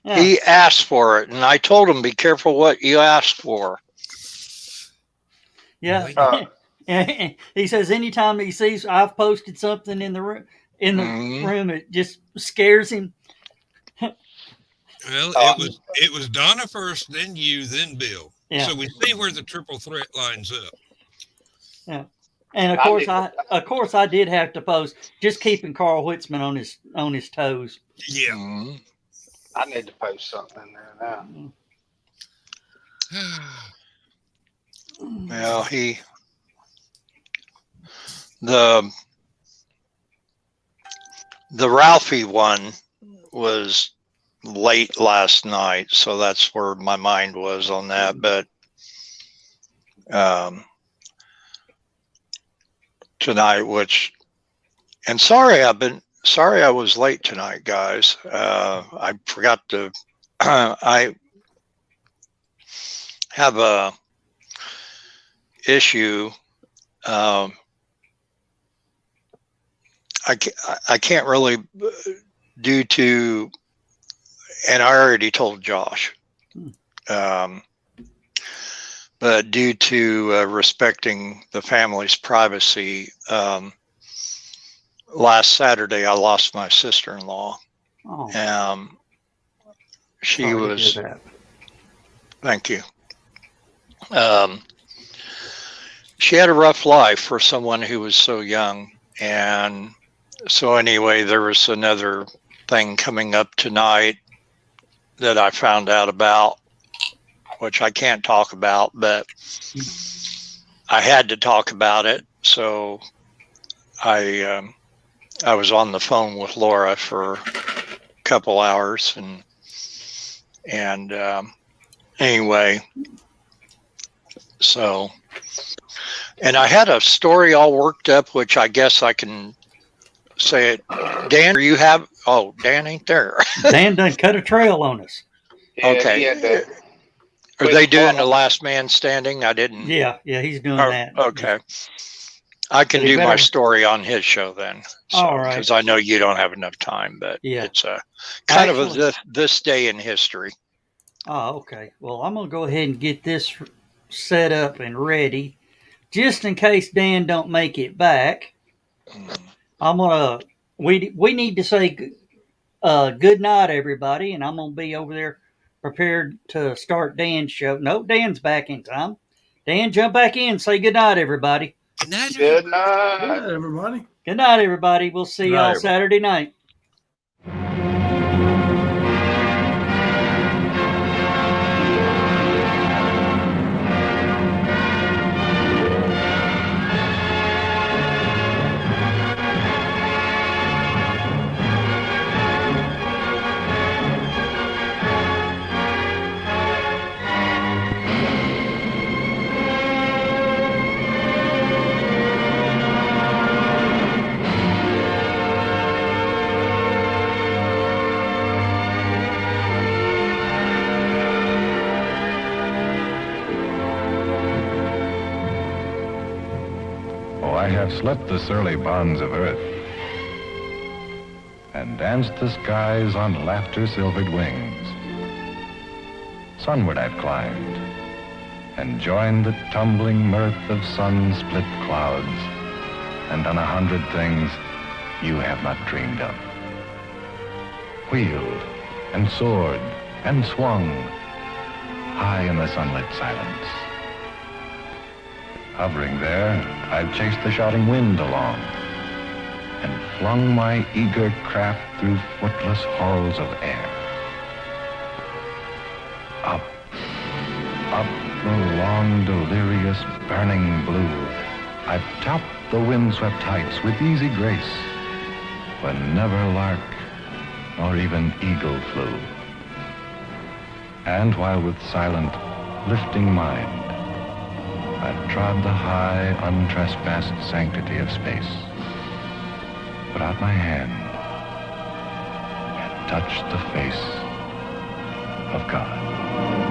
Yeah. He asked for it, and I told him, be careful what you asked for. Yeah. He says anytime he sees I've posted something in the room, room, it just scares him. Well, it was Donna first, then you, then Bill. Yeah. So we see where the triple threat lines up. Yeah. And of course I did have to post, just keeping Carl Whitzman on his toes. Yeah. Mhm. I need to post something in there now. Well, the Ralphie one was late last night, so that's where my mind was on that. But tonight, sorry I was late tonight, guys. I forgot to. I have a issue. I can't really, due to, and I already told Josh, but due to respecting the family's privacy, last Saturday I lost my sister-in-law. Oh, She sorry to was, hear that. thank you. She had a rough life for someone who was so young. And so anyway, there was another thing coming up tonight that I found out about, which I can't talk about, but I had to talk about it. So I was on the phone with Laura for a couple hours, and anyway, so, and I had a story all worked up, which I guess I can say it. Dan, Dan ain't there. Dan done cut a trail on us. Yeah, Okay. he had to Are they doing the last man standing? I didn't. Yeah, he's doing Oh, that. okay. I can But he do my better- story on his show then. So, All right. because I know you don't have enough time, but Yeah. it's a kind of Actually- this day in history. Oh, okay. Well, I'm gonna go ahead and get this set up and ready, just in case Dan don't make it back. I'm gonna. We need to say good night, everybody, and I'm gonna be over there prepared to start Dan's show. No, Dan's back in time. Dan, jump back in. Say good night, everybody. Good night. good Good night. night, everybody. Good night, everybody. We'll see Good night, y'all everybody. Saturday night. Oh, I have slept the surly bonds of earth and danced the skies on laughter-silvered wings. Sunward I've climbed and joined the tumbling mirth of sun-split clouds and done 100 things you have not dreamed of. Wheeled and soared and swung high in the sunlit silence. Hovering there, I've chased the shouting wind along and flung my eager craft through footless halls of air. Up, up the long, delirious, burning blue, I've topped the windswept heights with easy grace, when never lark nor even eagle flew. And while with silent, lifting mind, I've trod the high, untrespassed sanctity of space, put out my hand and touched the face of God.